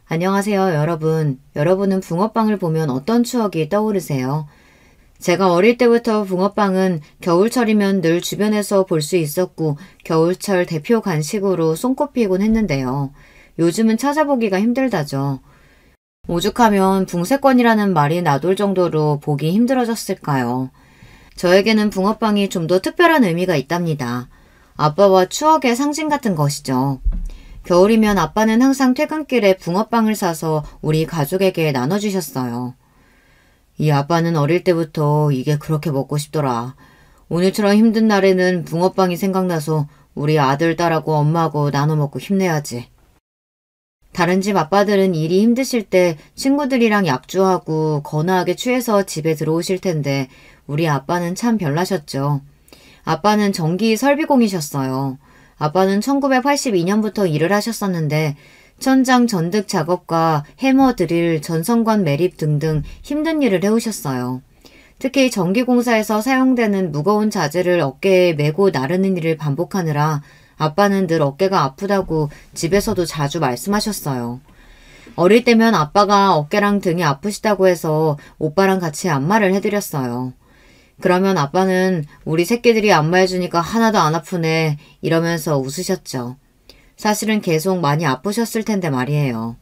안녕하세요, 여러분. 여러분은 붕어빵을 보면 어떤 추억이 떠오르세요? 제가 어릴 때부터 붕어빵은 겨울철이면 늘 주변에서 볼 수 있었고 겨울철 대표 간식으로 손꼽히곤 했는데요. 요즘은 찾아보기가 힘들다죠. 오죽하면 붕세권이라는 말이 나돌 정도로 보기 힘들어졌을까요? 저에게는 붕어빵이 좀 더 특별한 의미가 있답니다. 아빠와 추억의 상징 같은 것이죠. 겨울이면 아빠는 항상 퇴근길에 붕어빵을 사서 우리 가족에게 나눠주셨어요. 이 아빠는 어릴 때부터 이게 그렇게 먹고 싶더라. 오늘처럼 힘든 날에는 붕어빵이 생각나서 우리 아들, 딸하고 엄마하고 나눠 먹고 힘내야지. 다른 집 아빠들은 일이 힘드실 때 친구들이랑 약주하고 거나하게 취해서 집에 들어오실 텐데 우리 아빠는 참 별나셨죠. 아빠는 전기 설비공이셨어요. 아빠는 1982년부터 일을 하셨었는데 천장 전득 작업과 해머 드릴, 전선관 매립 등등 힘든 일을 해오셨어요. 특히 전기공사에서 사용되는 무거운 자재를 어깨에 메고 나르는 일을 반복하느라 아빠는 늘 어깨가 아프다고 집에서도 자주 말씀하셨어요. 어릴 때면 아빠가 어깨랑 등이 아프시다고 해서 오빠랑 같이 안마를 해드렸어요. 그러면 아빠는 우리 새끼들이 안마해주니까 하나도 안 아프네 이러면서 웃으셨죠. 사실은 계속 많이 아프셨을 텐데 말이에요.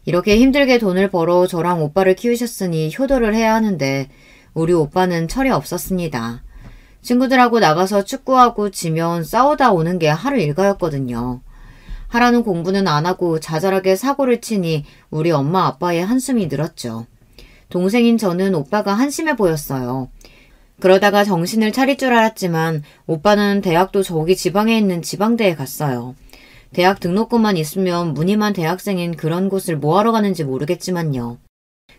이렇게 힘들게 돈을 벌어 저랑 오빠를 키우셨으니 효도를 해야 하는데 우리 오빠는 철이 없었습니다. 친구들하고 나가서 축구하고 지면 싸우다 오는 게 하루 일과였거든요. 하라는 공부는 안 하고 자잘하게 사고를 치니 우리 엄마 아빠의 한숨이 늘었죠. 동생인 저는 오빠가 한심해 보였어요. 그러다가 정신을 차릴 줄 알았지만 오빠는 대학도 저기 지방에 있는 지방대에 갔어요. 대학 등록금만 있으면 무늬만 대학생인 그런 곳을 뭐하러 가는지 모르겠지만요.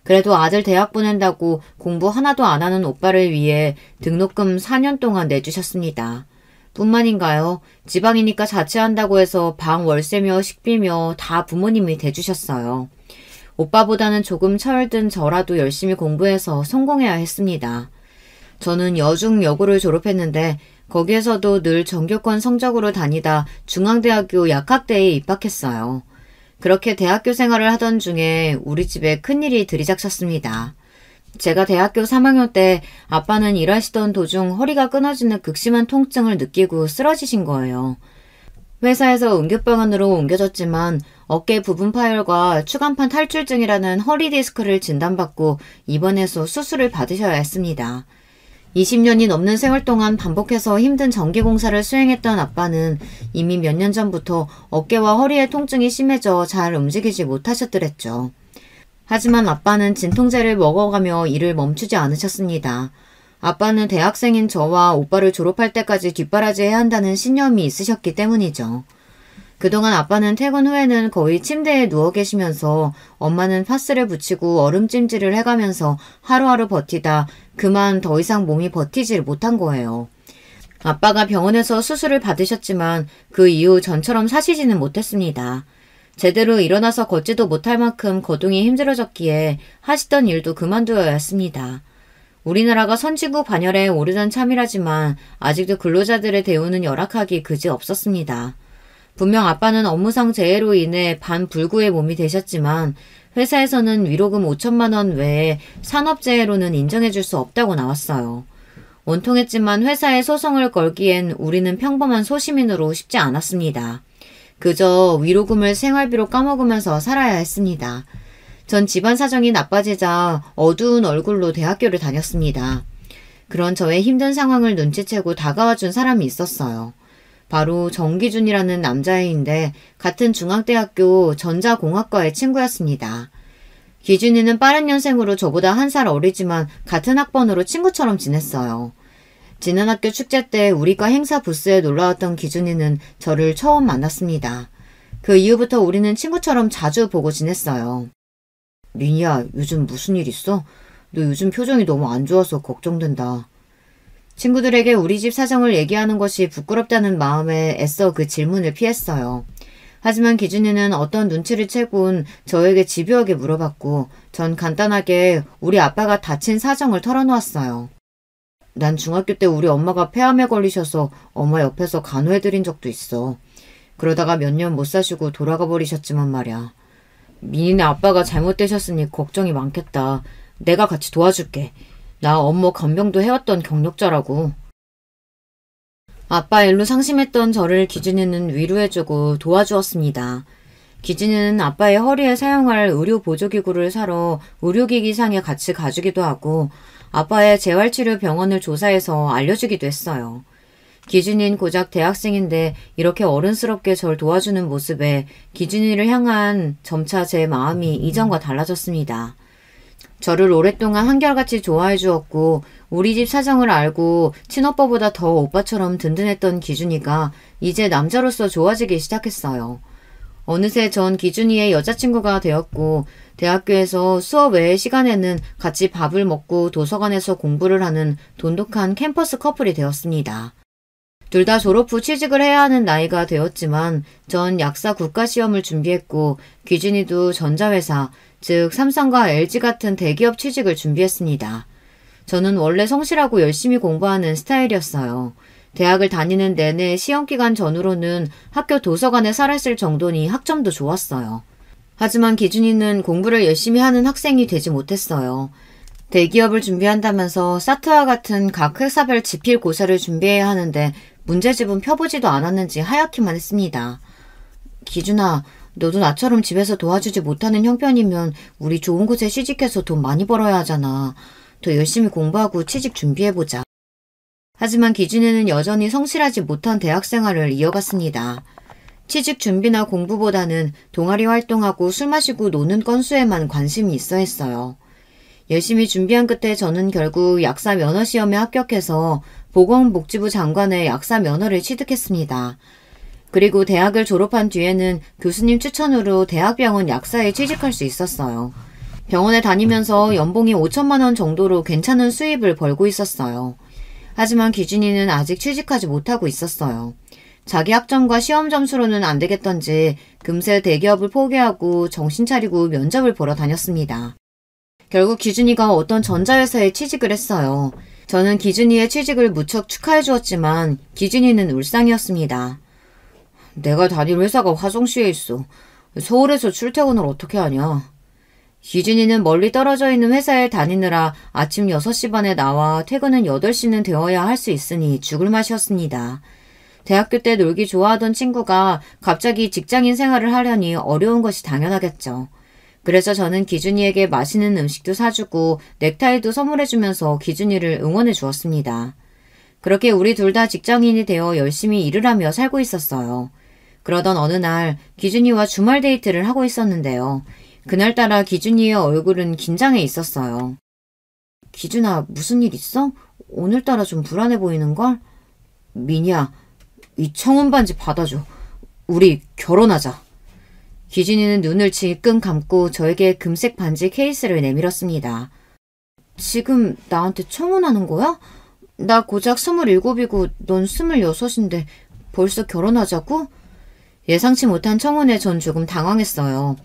그래도 아들 대학 보낸다고 공부 하나도 안 하는 오빠를 위해 등록금 4년 동안 내주셨습니다. 뿐만인가요? 지방이니까 자취한다고 해서 방 월세며 식비며 다 부모님이 대주셨어요. 오빠보다는 조금 철든 저라도 열심히 공부해서 성공해야 했습니다. 저는 여중여고를 졸업했는데 거기에서도 늘 전교권 성적으로 다니다 중앙대학교 약학대에 입학했어요. 그렇게 대학교 생활을 하던 중에 우리 집에 큰일이 들이닥쳤습니다. 제가 대학교 3학년 때 아빠는 일하시던 도중 허리가 끊어지는 극심한 통증을 느끼고 쓰러지신 거예요. 회사에서 응급병원으로 옮겨졌지만 어깨 부분 파열과 추간판 탈출증이라는 허리 디스크를 진단받고 입원해서 수술을 받으셔야 했습니다. 20년이 넘는 세월 동안 반복해서 힘든 전기공사를 수행했던 아빠는 이미 몇 년 전부터 어깨와 허리의 통증이 심해져 잘 움직이지 못하셨더랬죠. 하지만 아빠는 진통제를 먹어가며 일을 멈추지 않으셨습니다. 아빠는 대학생인 저와 오빠를 졸업할 때까지 뒷바라지해야 한다는 신념이 있으셨기 때문이죠. 그동안 아빠는 퇴근 후에는 거의 침대에 누워 계시면서 엄마는 파스를 붙이고 얼음찜질을 해가면서 하루하루 버티다 그만 더 이상 몸이 버티질 못한 거예요. 아빠가 병원에서 수술을 받으셨지만 그 이후 전처럼 사시지는 못했습니다. 제대로 일어나서 걷지도 못할 만큼 거동이 힘들어졌기에 하시던 일도 그만두어야 했습니다. 우리나라가 선진국 반열에 오르던 참이라지만 아직도 근로자들의 대우는 열악하기 그지 없었습니다. 분명 아빠는 업무상 재해로 인해 반불구의 몸이 되셨지만 회사에서는 위로금 5천만 원 외에 산업재해로는 인정해줄 수 없다고 나왔어요. 원통했지만 회사에 소송을 걸기엔 우리는 평범한 소시민으로 쉽지 않았습니다. 그저 위로금을 생활비로 까먹으면서 살아야 했습니다. 전 집안 사정이 나빠지자 어두운 얼굴로 대학교를 다녔습니다. 그런 저의 힘든 상황을 눈치채고 다가와준 사람이 있었어요. 바로 정기준이라는 남자애인데 같은 중앙대학교 전자공학과의 친구였습니다. 기준이는 빠른 년생으로 저보다 한 살 어리지만 같은 학번으로 친구처럼 지냈어요. 지난 학교 축제 때 우리과 행사 부스에 놀러왔던 기준이는 저를 처음 만났습니다. 그 이후부터 우리는 친구처럼 자주 보고 지냈어요. 리니야, 요즘 무슨 일 있어? 너 요즘 표정이 너무 안 좋아서 걱정된다. 친구들에게 우리 집 사정을 얘기하는 것이 부끄럽다는 마음에 애써 그 질문을 피했어요. 하지만 기준이는 어떤 눈치를 채곤 저에게 집요하게 물어봤고 전 간단하게 우리 아빠가 다친 사정을 털어놓았어요. 난 중학교 때 우리 엄마가 폐암에 걸리셔서 엄마 옆에서 간호해드린 적도 있어. 그러다가 몇 년 못 사시고 돌아가 버리셨지만 말이야. 민희네 아빠가 잘못되셨으니 걱정이 많겠다. 내가 같이 도와줄게. 나 업무 간병도 해왔던 경력자라고. 아빠 일로 상심했던 저를 기준이는 위로해주고 도와주었습니다. 기준이는 아빠의 허리에 사용할 의료 보조기구를 사러 의료기기상에 같이 가주기도 하고 아빠의 재활치료 병원을 조사해서 알려주기도 했어요. 기준이는 고작 대학생인데 이렇게 어른스럽게 절 도와주는 모습에 기준이를 향한 점차 제 마음이 이전과 달라졌습니다. 저를 오랫동안 한결같이 좋아해 주었고 우리 집 사정을 알고 친오빠보다 더 오빠처럼 든든했던 기준이가 이제 남자로서 좋아지기 시작했어요. 어느새 전 기준이의 여자친구가 되었고 대학교에서 수업 외의 시간에는 같이 밥을 먹고 도서관에서 공부를 하는 돈독한 캠퍼스 커플이 되었습니다. 둘 다 졸업 후 취직을 해야 하는 나이가 되었지만 전 약사 국가시험을 준비했고 기준이도 전자회사, 즉 삼성과 LG 같은 대기업 취직을 준비했습니다. 저는 원래 성실하고 열심히 공부하는 스타일이었어요. 대학을 다니는 내내 시험기간 전후로는 학교 도서관에 살았을 정도니 학점도 좋았어요. 하지만 기준이는 공부를 열심히 하는 학생이 되지 못했어요. 대기업을 준비한다면서 사트와 같은 각 회사별 지필고사를 준비해야 하는데 문제집은 펴보지도 않았는지 하얗기만 했습니다. 기준아, 너도 나처럼 집에서 도와주지 못하는 형편이면 우리 좋은 곳에 취직해서 돈 많이 벌어야 하잖아. 더 열심히 공부하고 취직 준비해보자. 하지만 기준이는 여전히 성실하지 못한 대학생활을 이어갔습니다. 취직 준비나 공부보다는 동아리 활동하고 술 마시고 노는 건수에만 관심이 있어 했어요. 열심히 준비한 끝에 저는 결국 약사 면허 시험에 합격해서 보건복지부 장관의 약사 면허를 취득했습니다. 그리고 대학을 졸업한 뒤에는 교수님 추천으로 대학병원 약사에 취직할 수 있었어요. 병원에 다니면서 연봉이 5천만 원 정도로 괜찮은 수입을 벌고 있었어요. 하지만 기준이는 아직 취직하지 못하고 있었어요. 자기 학점과 시험 점수로는 안 되겠던지 금세 대기업을 포기하고 정신 차리고 면접을 보러 다녔습니다. 결국 기준이가 어떤 전자회사에 취직을 했어요. 저는 기준이의 취직을 무척 축하해 주었지만 기준이는 울상이었습니다. 내가 다닐 회사가 화성시에 있어. 서울에서 출퇴근을 어떻게 하냐. 기준이는 멀리 떨어져 있는 회사에 다니느라 아침 6시 반에 나와 퇴근은 8시는 되어야 할 수 있으니 죽을 맛이었습니다. 대학교 때 놀기 좋아하던 친구가 갑자기 직장인 생활을 하려니 어려운 것이 당연하겠죠. 그래서 저는 기준이에게 맛있는 음식도 사주고 넥타이도 선물해주면서 기준이를 응원해 주었습니다. 그렇게 우리 둘 다 직장인이 되어 열심히 일을 하며 살고 있었어요. 그러던 어느 날 기준이와 주말 데이트를 하고 있었는데요. 그날따라 기준이의 얼굴은 긴장해 있었어요. 기준아, 무슨 일 있어? 오늘따라 좀 불안해 보이는걸? 민희야, 이 청혼 반지 받아줘. 우리 결혼하자. 기준이는 눈을 질끈 감고 저에게 금색 반지 케이스를 내밀었습니다. 지금 나한테 청혼하는 거야? 나 고작 27이고 넌 26인데 벌써 결혼하자고? 예상치 못한 청혼에 전 조금 당황했어요.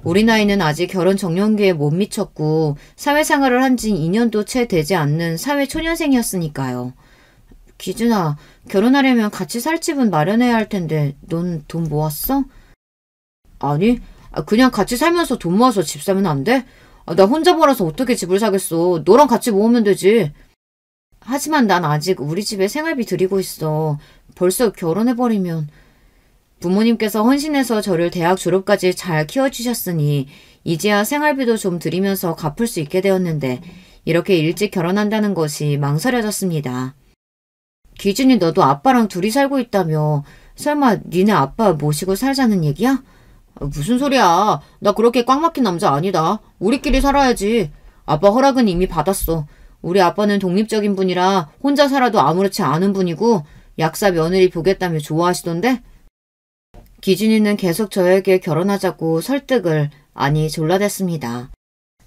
우리 나이는 아직 결혼 정년기에 못 미쳤고 사회생활을 한 지 2년도 채 되지 않는 사회초년생이었으니까요. 기준아, 결혼하려면 같이 살 집은 마련해야 할 텐데 넌 돈 모았어? 아니, 그냥 같이 살면서 돈 모아서 집 사면 안 돼? 나 혼자 벌어서 어떻게 집을 사겠어. 너랑 같이 모으면 되지. 하지만 난 아직 우리 집에 생활비 드리고 있어. 벌써 결혼해버리면. 부모님께서 헌신해서 저를 대학 졸업까지 잘 키워주셨으니 이제야 생활비도 좀 드리면서 갚을 수 있게 되었는데 이렇게 일찍 결혼한다는 것이 망설여졌습니다. 기준이 너도 아빠랑 둘이 살고 있다며. 설마 니네 아빠 모시고 살자는 얘기야? 무슨 소리야. 나 그렇게 꽉 막힌 남자 아니다. 우리끼리 살아야지. 아빠 허락은 이미 받았어. 우리 아빠는 독립적인 분이라 혼자 살아도 아무렇지 않은 분이고 약사 며느리 보겠다며 좋아하시던데? 기준이는 계속 저에게 결혼하자고 설득을, 아니 졸라댔습니다.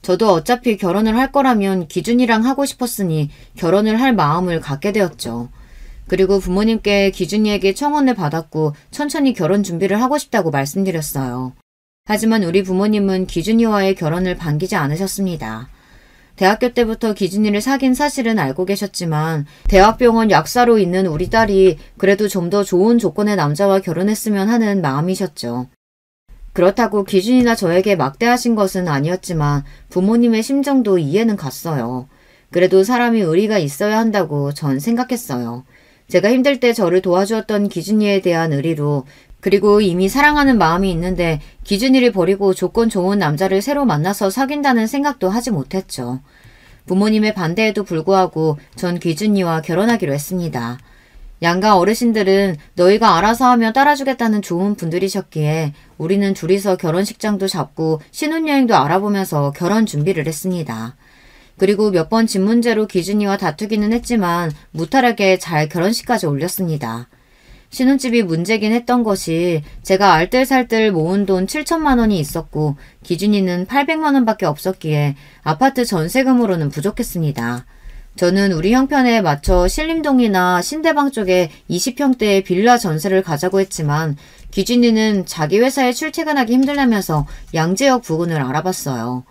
저도 어차피 결혼을 할 거라면 기준이랑 하고 싶었으니 결혼을 할 마음을 갖게 되었죠. 그리고 부모님께 기준이에게 청혼을 받았고 천천히 결혼 준비를 하고 싶다고 말씀드렸어요. 하지만 우리 부모님은 기준이와의 결혼을 반기지 않으셨습니다. 대학교 때부터 기준이를 사귄 사실은 알고 계셨지만 대학병원 약사로 있는 우리 딸이 그래도 좀 더 좋은 조건의 남자와 결혼했으면 하는 마음이셨죠. 그렇다고 기준이나 저에게 막대하신 것은 아니었지만 부모님의 심정도 이해는 갔어요. 그래도 사람이 의리가 있어야 한다고 전 생각했어요. 제가 힘들 때 저를 도와주었던 기준이에 대한 의리로, 그리고 이미 사랑하는 마음이 있는데 기준이를 버리고 조건 좋은 남자를 새로 만나서 사귄다는 생각도 하지 못했죠. 부모님의 반대에도 불구하고 전 기준이와 결혼하기로 했습니다. 양가 어르신들은 너희가 알아서 하면 따라주겠다는 좋은 분들이셨기에 우리는 둘이서 결혼식장도 잡고 신혼여행도 알아보면서 결혼 준비를 했습니다. 그리고 몇 번 집 문제로 기준이와 다투기는 했지만 무탈하게 잘 결혼식까지 올렸습니다. 신혼집이 문제긴 했던 것이 제가 알뜰살뜰 모은 돈 7천만 원이 있었고 기준이는 800만 원밖에 없었기에 아파트 전세금으로는 부족했습니다. 저는 우리 형편에 맞춰 신림동이나 신대방 쪽에 20평대의 빌라 전세를 가자고 했지만 기준이는 자기 회사에 출퇴근하기 힘들다면서 양재역 부근을 알아봤어요.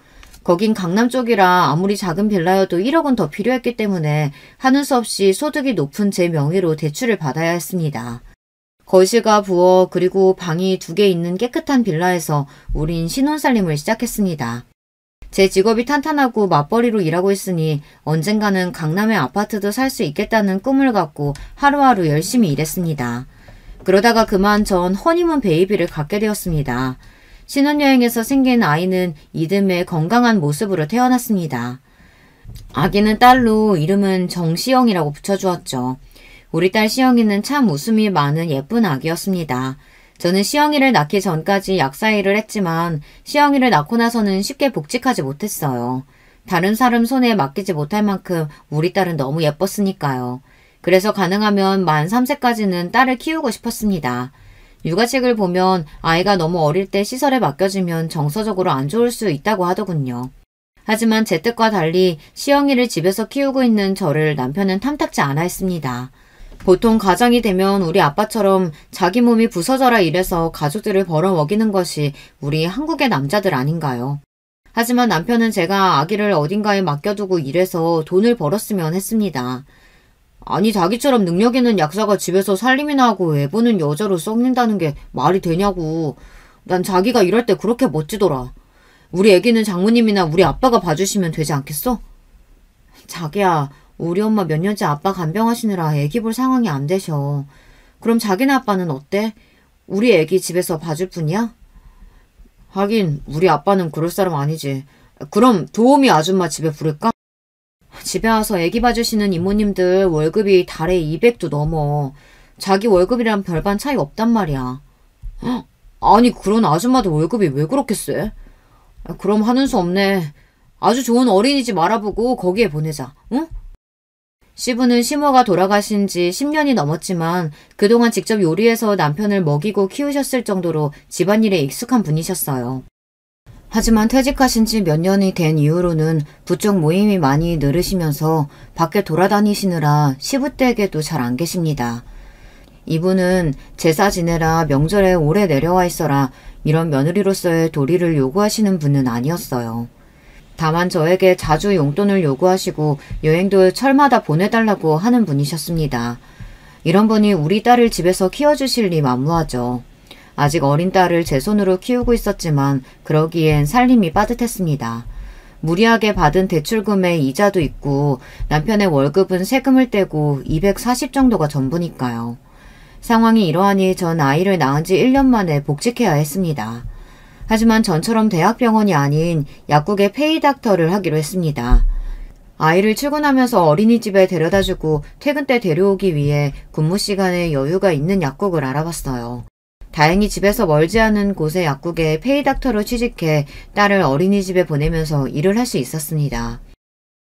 거긴 강남 쪽이라 아무리 작은 빌라여도 1억은 더 필요했기 때문에 하는 수 없이 소득이 높은 제 명의로 대출을 받아야 했습니다. 거실과 부엌 그리고 방이 2개 있는 깨끗한 빌라에서 우린 신혼살림을 시작했습니다. 제 직업이 탄탄하고 맞벌이로 일하고 있으니 언젠가는 강남의 아파트도 살 수 있겠다는 꿈을 갖고 하루하루 열심히 일했습니다. 그러다가 그만 전 허니문 베이비를 갖게 되었습니다. 신혼여행에서 생긴 아이는 이듬해 건강한 모습으로 태어났습니다. 아기는 딸로 이름은 정시영이라고 붙여주었죠. 우리 딸 시영이는 참 웃음이 많은 예쁜 아기였습니다. 저는 시영이를 낳기 전까지 약사 일을 했지만 시영이를 낳고 나서는 쉽게 복직하지 못했어요. 다른 사람 손에 맡기지 못할 만큼 우리 딸은 너무 예뻤으니까요. 그래서 가능하면 만 3세까지는 딸을 키우고 싶었습니다. 육아책을 보면 아이가 너무 어릴 때 시설에 맡겨지면 정서적으로 안 좋을 수 있다고 하더군요. 하지만 제 뜻과 달리 시영이를 집에서 키우고 있는 저를 남편은 탐탁지 않아 했습니다. 보통 가장이 되면 우리 아빠처럼 자기 몸이 부서져라 이래서 가족들을 벌어먹이는 것이 우리 한국의 남자들 아닌가요? 하지만 남편은 제가 아기를 어딘가에 맡겨두고 일해서 돈을 벌었으면 했습니다. 아니 자기처럼 능력 있는 약사가 집에서 살림이나 하고 애 보는 여자로 썩는다는 게 말이 되냐고. 난 자기가 이럴 때 그렇게 멋지더라. 우리 애기는 장모님이나 우리 아빠가 봐주시면 되지 않겠어? 자기야, 우리 엄마 몇 년째 아빠 간병하시느라 애기 볼 상황이 안 되셔. 그럼 자기네 아빠는 어때? 우리 애기 집에서 봐줄 뿐이야? 하긴 우리 아빠는 그럴 사람 아니지. 그럼 도우미 아줌마 집에 부를까? 집에 와서 애기 봐주시는 이모님들 월급이 달에 200도 넘어. 자기 월급이랑 별반 차이 없단 말이야. 아니 그런 아줌마들 월급이 왜 그렇게 세? 그럼 하는 수 없네. 아주 좋은 어린이집 알아보고 거기에 보내자. 응? 시부는 시모가 돌아가신 지 10년이 넘었지만 그동안 직접 요리해서 남편을 먹이고 키우셨을 정도로 집안일에 익숙한 분이셨어요. 하지만 퇴직하신 지 몇 년이 된 이후로는 부쩍 모임이 많이 늘으시면서 밖에 돌아다니시느라 시부댁에도 잘 안 계십니다. 이분은 제사 지내라 명절에 오래 내려와 있어라 이런 며느리로서의 도리를 요구하시는 분은 아니었어요. 다만 저에게 자주 용돈을 요구하시고 여행도 철마다 보내달라고 하는 분이셨습니다. 이런 분이 우리 딸을 집에서 키워주실 리 만무하죠. 아직 어린 딸을 제 손으로 키우고 있었지만 그러기엔 살림이 빠듯했습니다. 무리하게 받은 대출금에 이자도 있고 남편의 월급은 세금을 떼고 240 정도가 전부니까요. 상황이 이러하니 전 아이를 낳은 지 1년 만에 복직해야 했습니다. 하지만 전처럼 대학병원이 아닌 약국의 페이닥터를 하기로 했습니다. 아이를 출근하면서 어린이집에 데려다주고 퇴근 때 데려오기 위해 근무 시간에 여유가 있는 약국을 알아봤어요. 다행히 집에서 멀지 않은 곳의 약국에 페이닥터로 취직해 딸을 어린이집에 보내면서 일을 할 수 있었습니다.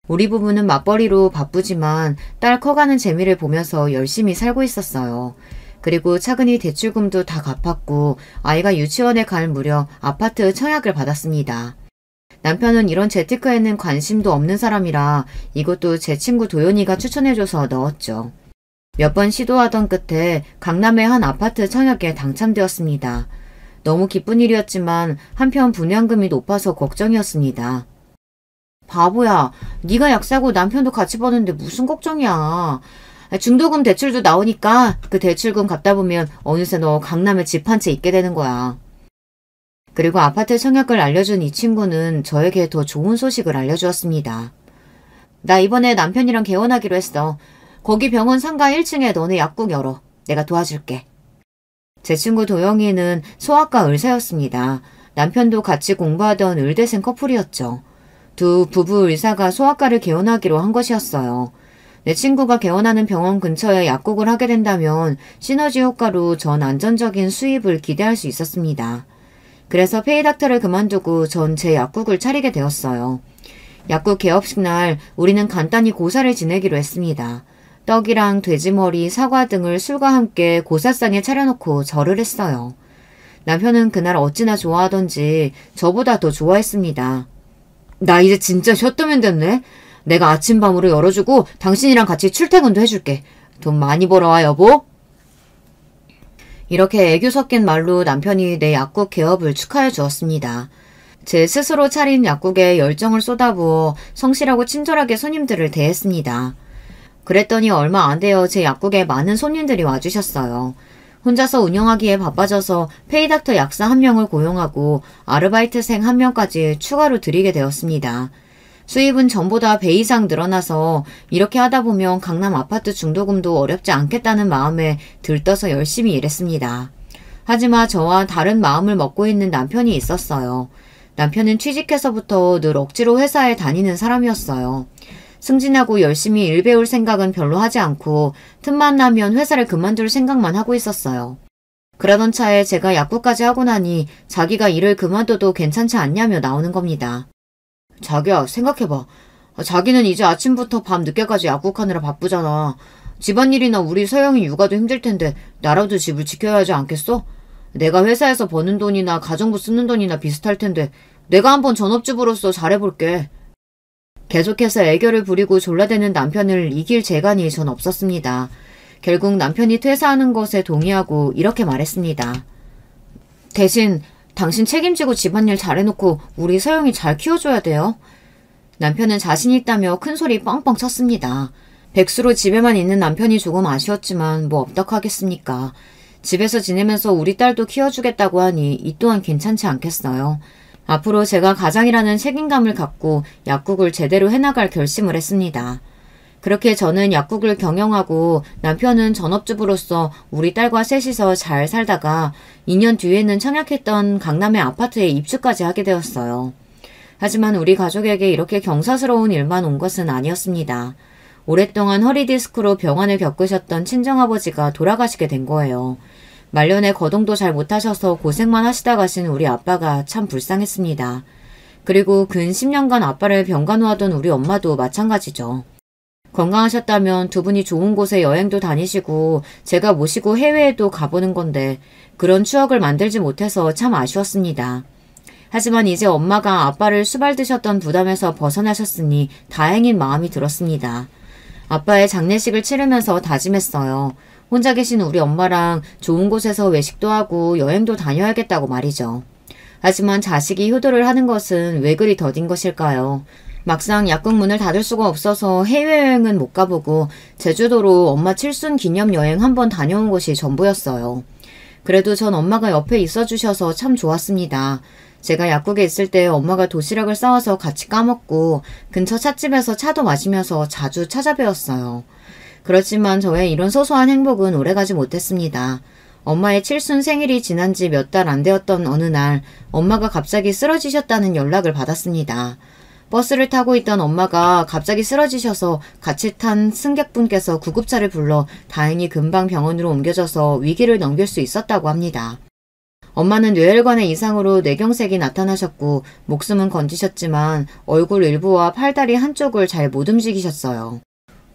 우리 부부는 맞벌이로 바쁘지만 딸 커가는 재미를 보면서 열심히 살고 있었어요. 그리고 차근히 대출금도 다 갚았고 아이가 유치원에 갈 무렵 아파트 청약을 받았습니다. 남편은 이런 재테크에는 관심도 없는 사람이라 이것도 제 친구 도연이가 추천해줘서 넣었죠. 몇 번 시도하던 끝에 강남의 한 아파트 청약에 당첨되었습니다. 너무 기쁜 일이었지만 한편 분양금이 높아서 걱정이었습니다. 바보야, 네가 약사고 남편도 같이 버는데 무슨 걱정이야. 중도금 대출도 나오니까 그 대출금 갚다 보면 어느새 너 강남에 집 한 채 있게 되는 거야. 그리고 아파트 청약을 알려준 이 친구는 저에게 더 좋은 소식을 알려주었습니다. 나 이번에 남편이랑 개원하기로 했어. 거기 병원 상가 1층에 너네 약국 열어. 내가 도와줄게. 제 친구 도영이는 소아과 의사였습니다. 남편도 같이 공부하던 의대생 커플이었죠. 두 부부 의사가 소아과를 개원하기로 한 것이었어요. 내 친구가 개원하는 병원 근처에 약국을 하게 된다면 시너지 효과로 전 안정적인 수입을 기대할 수 있었습니다. 그래서 페이닥터를 그만두고 전 제 약국을 차리게 되었어요. 약국 개업식 날 우리는 간단히 고사를 지내기로 했습니다. 떡이랑 돼지머리, 사과 등을 술과 함께 고사상에 차려놓고 절을 했어요. 남편은 그날 어찌나 좋아하던지 저보다 더 좋아했습니다. 나 이제 진짜 쉬었다면 됐네. 내가 아침밤으로 열어주고 당신이랑 같이 출퇴근도 해줄게. 돈 많이 벌어와 여보. 이렇게 애교 섞인 말로 남편이 내 약국 개업을 축하해 주었습니다. 제 스스로 차린 약국에 열정을 쏟아부어 성실하고 친절하게 손님들을 대했습니다. 그랬더니 얼마 안 되어 제 약국에 많은 손님들이 와주셨어요. 혼자서 운영하기에 바빠져서 페이닥터 약사 1명을 고용하고 아르바이트생 1명까지 추가로 들이게 되었습니다. 수입은 전보다 배 이상 늘어나서 이렇게 하다 보면 강남 아파트 중도금도 어렵지 않겠다는 마음에 들떠서 열심히 일했습니다. 하지만 저와 다른 마음을 먹고 있는 남편이 있었어요. 남편은 취직해서부터 늘 억지로 회사에 다니는 사람이었어요. 승진하고 열심히 일 배울 생각은 별로 하지 않고 틈만 나면 회사를 그만둘 생각만 하고 있었어요. 그러던 차에 제가 약국까지 하고 나니 자기가 일을 그만둬도 괜찮지 않냐며 나오는 겁니다. 자기야, 생각해봐. 자기는 이제 아침부터 밤 늦게까지 약국하느라 바쁘잖아. 집안일이나 우리 서영이 육아도 힘들 텐데 나라도 집을 지켜야 하지 않겠어? 내가 회사에서 버는 돈이나 가정부 쓰는 돈이나 비슷할 텐데 내가 한번 전업주부로서 잘해볼게. 계속해서 애교를 부리고 졸라대는 남편을 이길 재간이 전 없었습니다. 결국 남편이 퇴사하는 것에 동의하고 이렇게 말했습니다. 대신 당신 책임지고 집안일 잘해놓고 우리 서영이 잘 키워줘야 돼요. 남편은 자신 있다며 큰소리 뻥뻥 쳤습니다. 백수로 집에만 있는 남편이 조금 아쉬웠지만 뭐 어떡하겠습니까. 집에서 지내면서 우리 딸도 키워주겠다고 하니 이 또한 괜찮지 않겠어요. 앞으로 제가 가장이라는 책임감을 갖고 약국을 제대로 해나갈 결심을 했습니다. 그렇게 저는 약국을 경영하고 남편은 전업주부로서 우리 딸과 셋이서 잘 살다가 2년 뒤에는 청약했던 강남의 아파트에 입주까지 하게 되었어요. 하지만 우리 가족에게 이렇게 경사스러운 일만 온 것은 아니었습니다. 오랫동안 허리디스크로 병환을 겪으셨던 친정아버지가 돌아가시게 된 거예요. 말년에 거동도 잘 못하셔서 고생만 하시다 가신 우리 아빠가 참 불쌍했습니다. 그리고 근 10년간 아빠를 병간호하던 우리 엄마도 마찬가지죠. 건강하셨다면 두 분이 좋은 곳에 여행도 다니시고 제가 모시고 해외에도 가보는 건데 그런 추억을 만들지 못해서 참 아쉬웠습니다. 하지만 이제 엄마가 아빠를 수발드셨던 부담에서 벗어나셨으니 다행인 마음이 들었습니다. 아빠의 장례식을 치르면서 다짐했어요. 혼자 계신 우리 엄마랑 좋은 곳에서 외식도 하고 여행도 다녀야겠다고 말이죠. 하지만 자식이 효도를 하는 것은 왜 그리 더딘 것일까요? 막상 약국 문을 닫을 수가 없어서 해외여행은 못 가보고 제주도로 엄마 칠순 기념여행 한번 다녀온 것이 전부였어요. 그래도 전 엄마가 옆에 있어주셔서 참 좋았습니다. 제가 약국에 있을 때 엄마가 도시락을 싸와서 같이 까먹고 근처 찻집에서 차도 마시면서 자주 찾아뵈었어요. 그렇지만 저의 이런 소소한 행복은 오래가지 못했습니다. 엄마의 칠순 생일이 지난 지 몇 달 안 되었던 어느 날 엄마가 갑자기 쓰러지셨다는 연락을 받았습니다. 버스를 타고 있던 엄마가 갑자기 쓰러지셔서 같이 탄 승객분께서 구급차를 불러 다행히 금방 병원으로 옮겨져서 위기를 넘길 수 있었다고 합니다. 엄마는 뇌혈관의 이상으로 뇌경색이 나타나셨고 목숨은 건지셨지만 얼굴 일부와 팔다리 한쪽을 잘 못 움직이셨어요.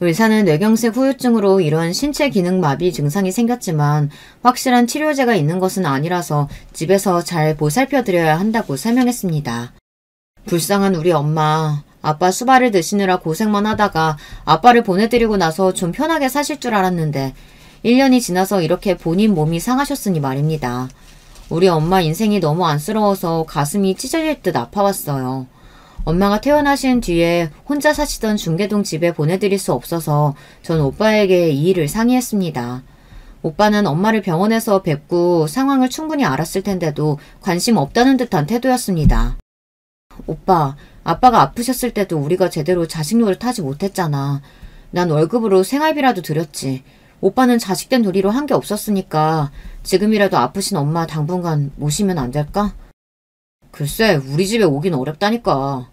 의사는 뇌경색 후유증으로 이런 신체 기능 마비 증상이 생겼지만 확실한 치료제가 있는 것은 아니라서 집에서 잘 보살펴드려야 한다고 설명했습니다. 불쌍한 우리 엄마. 아빠 수발을 드시느라 고생만 하다가 아빠를 보내드리고 나서 좀 편하게 사실 줄 알았는데 1년이 지나서 이렇게 본인 몸이 상하셨으니 말입니다. 우리 엄마 인생이 너무 안쓰러워서 가슴이 찢어질 듯 아파왔어요. 엄마가 퇴원하신 뒤에 혼자 사시던 중계동 집에 보내드릴 수 없어서 전 오빠에게 이 일을 상의했습니다. 오빠는 엄마를 병원에서 뵙고 상황을 충분히 알았을 텐데도 관심 없다는 듯한 태도였습니다. 오빠, 아빠가 아프셨을 때도 우리가 제대로 자식 노릇하지 못했잖아. 난 월급으로 생활비라도 드렸지. 오빠는 자식된 도리로 한 게 없었으니까 지금이라도 아프신 엄마 당분간 모시면 안 될까? 글쎄, 우리 집에 오긴 어렵다니까.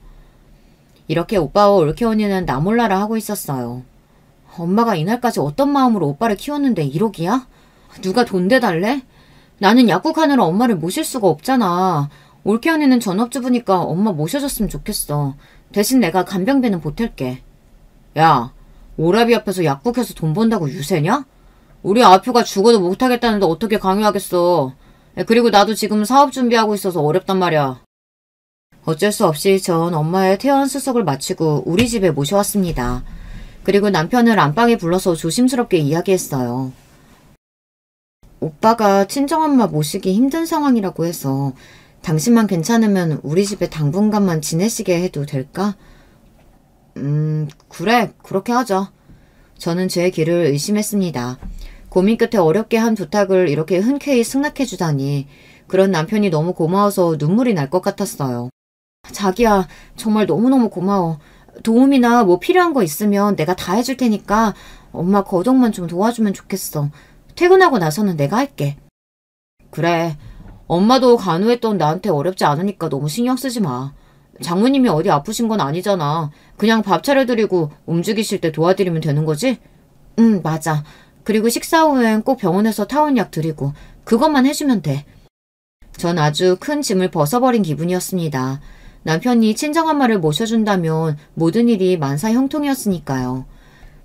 이렇게 오빠와 올케 언니는 나 몰라라 하고 있었어요. 엄마가 이날까지 어떤 마음으로 오빠를 키웠는데 1억이야? 누가 돈 대달래? 나는 약국하느라 엄마를 모실 수가 없잖아. 올케 언니는 전업주부니까 엄마 모셔줬으면 좋겠어. 대신 내가 간병비는 보탤게. 야, 오라비 앞에서 약국해서 돈 번다고 유세냐? 우리 아표가 죽어도 못하겠다는데 어떻게 강요하겠어. 그리고 나도 지금 사업 준비하고 있어서 어렵단 말이야. 어쩔 수 없이 전 엄마의 퇴원 수속을 마치고 우리 집에 모셔왔습니다. 그리고 남편을 안방에 불러서 조심스럽게 이야기했어요. 오빠가 친정엄마 모시기 힘든 상황이라고 해서 당신만 괜찮으면 우리 집에 당분간만 지내시게 해도 될까? 그래, 그렇게 하자. 저는 제 귀를 의심했습니다. 고민 끝에 어렵게 한 부탁을 이렇게 흔쾌히 승낙해주다니 그런 남편이 너무 고마워서 눈물이 날 것 같았어요. 자기야, 정말 너무너무 고마워. 도움이나 뭐 필요한 거 있으면 내가 다 해줄 테니까 엄마 거동만 좀 도와주면 좋겠어. 퇴근하고 나서는 내가 할게. 그래, 엄마도 간호했던 나한테 어렵지 않으니까 너무 신경 쓰지 마. 장모님이 어디 아프신 건 아니잖아. 그냥 밥 차려드리고 움직이실 때 도와드리면 되는 거지? 응, 맞아. 그리고 식사 후엔 꼭 병원에서 타원약 드리고 그것만 해주면 돼. 전 아주 큰 짐을 벗어버린 기분이었습니다. 남편이 친정엄마를 모셔준다면 모든 일이 만사형통이었으니까요.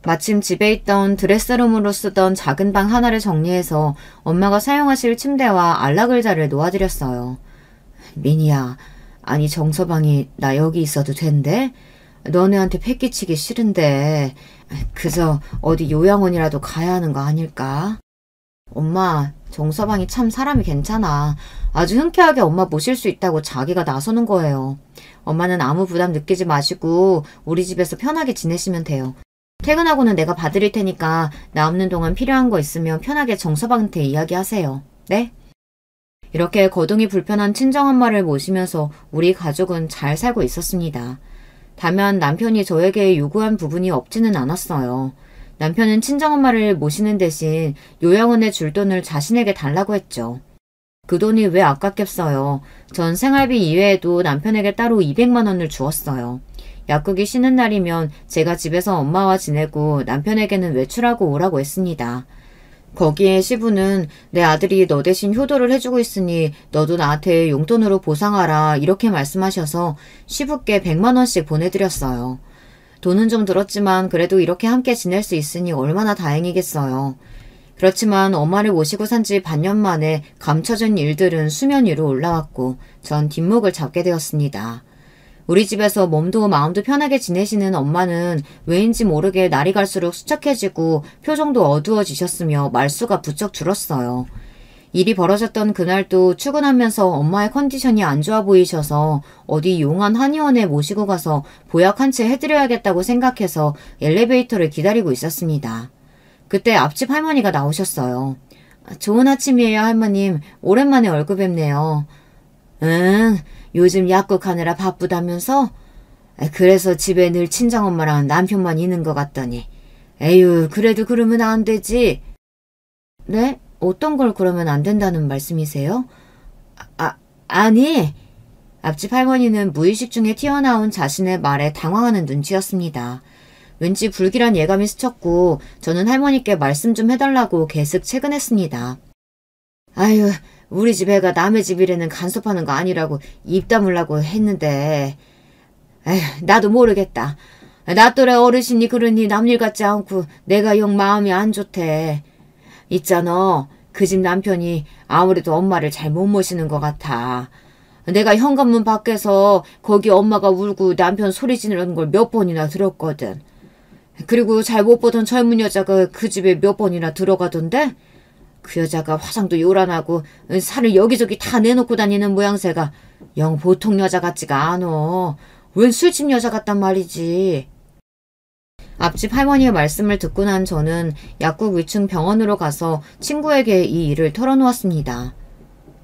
마침 집에 있던 드레스룸으로 쓰던 작은 방 하나를 정리해서 엄마가 사용하실 침대와 안락의자를 놓아드렸어요. 미니야, 아니 정서방이 나 여기 있어도 된대? 너네한테 패기치기 싫은데 그저 어디 요양원이라도 가야 하는 거 아닐까? 엄마, 정서방이 참 사람이 괜찮아. 아주 흔쾌하게 엄마 모실 수 있다고 자기가 나서는 거예요. 엄마는 아무 부담 느끼지 마시고 우리 집에서 편하게 지내시면 돼요. 퇴근하고는 내가 봐드릴 테니까 나 없는 동안 필요한 거 있으면 편하게 정서방한테 이야기하세요. 네? 이렇게 거동이 불편한 친정엄마를 모시면서 우리 가족은 잘 살고 있었습니다. 다만 남편이 저에게 요구한 부분이 없지는 않았어요. 남편은 친정엄마를 모시는 대신 요양원에 줄 돈을 자신에게 달라고 했죠. 그 돈이 왜 아깝겠어요. 전 생활비 이외에도 남편에게 따로 200만 원을 주었어요. 약국이 쉬는 날이면 제가 집에서 엄마와 지내고 남편에게는 외출하고 오라고 했습니다. 거기에 시부는 내 아들이 너 대신 효도를 해주고 있으니 너도 나한테 용돈으로 보상하라 이렇게 말씀하셔서 시부께 100만 원씩 보내드렸어요. 돈은 좀 들었지만 그래도 이렇게 함께 지낼 수 있으니 얼마나 다행이겠어요. 그렇지만 엄마를 모시고 산 지 반년 만에 감춰진 일들은 수면 위로 올라왔고 전 뒷목을 잡게 되었습니다. 우리 집에서 몸도 마음도 편하게 지내시는 엄마는 왜인지 모르게 날이 갈수록 수척해지고 표정도 어두워지셨으며 말수가 부쩍 줄었어요. 일이 벌어졌던 그날도 출근하면서 엄마의 컨디션이 안 좋아 보이셔서 어디 용한 한의원에 모시고 가서 보약 한 채 해드려야겠다고 생각해서 엘리베이터를 기다리고 있었습니다. 그때 앞집 할머니가 나오셨어요. 좋은 아침이에요, 할머님. 오랜만에 얼굴 뵙네요. 응, 요즘 약국 하느라 바쁘다면서? 그래서 집에 늘 친정엄마랑 남편만 있는 것 같더니. 에휴, 그래도 그러면 안 되지. 네? 어떤 걸 그러면 안 된다는 말씀이세요? 아니. 앞집 할머니는 무의식 중에 튀어나온 자신의 말에 당황하는 눈치였습니다. 왠지 불길한 예감이 스쳤고 저는 할머니께 말씀 좀 해달라고 계속 채근했습니다. 아유, 우리 집 애가 남의 집이라는 간섭하는 거 아니라고 입 다물라고 했는데 에휴, 나도 모르겠다. 나 또래 어르신이 그러니 남일 같지 않고 내가 영 마음이 안 좋대. 있잖아, 그 집 남편이 아무래도 엄마를 잘 못 모시는 것 같아. 내가 현관문 밖에서 거기 엄마가 울고 남편 소리 지르는 걸 몇 번이나 들었거든. 그리고 잘 못 보던 젊은 여자가 그 집에 몇 번이나 들어가던데 그 여자가 화장도 요란하고 살을 여기저기 다 내놓고 다니는 모양새가 영 보통 여자 같지가 않어. 웬 술집 여자 같단 말이지. 앞집 할머니의 말씀을 듣고 난 저는 약국 위층 병원으로 가서 친구에게 이 일을 털어놓았습니다.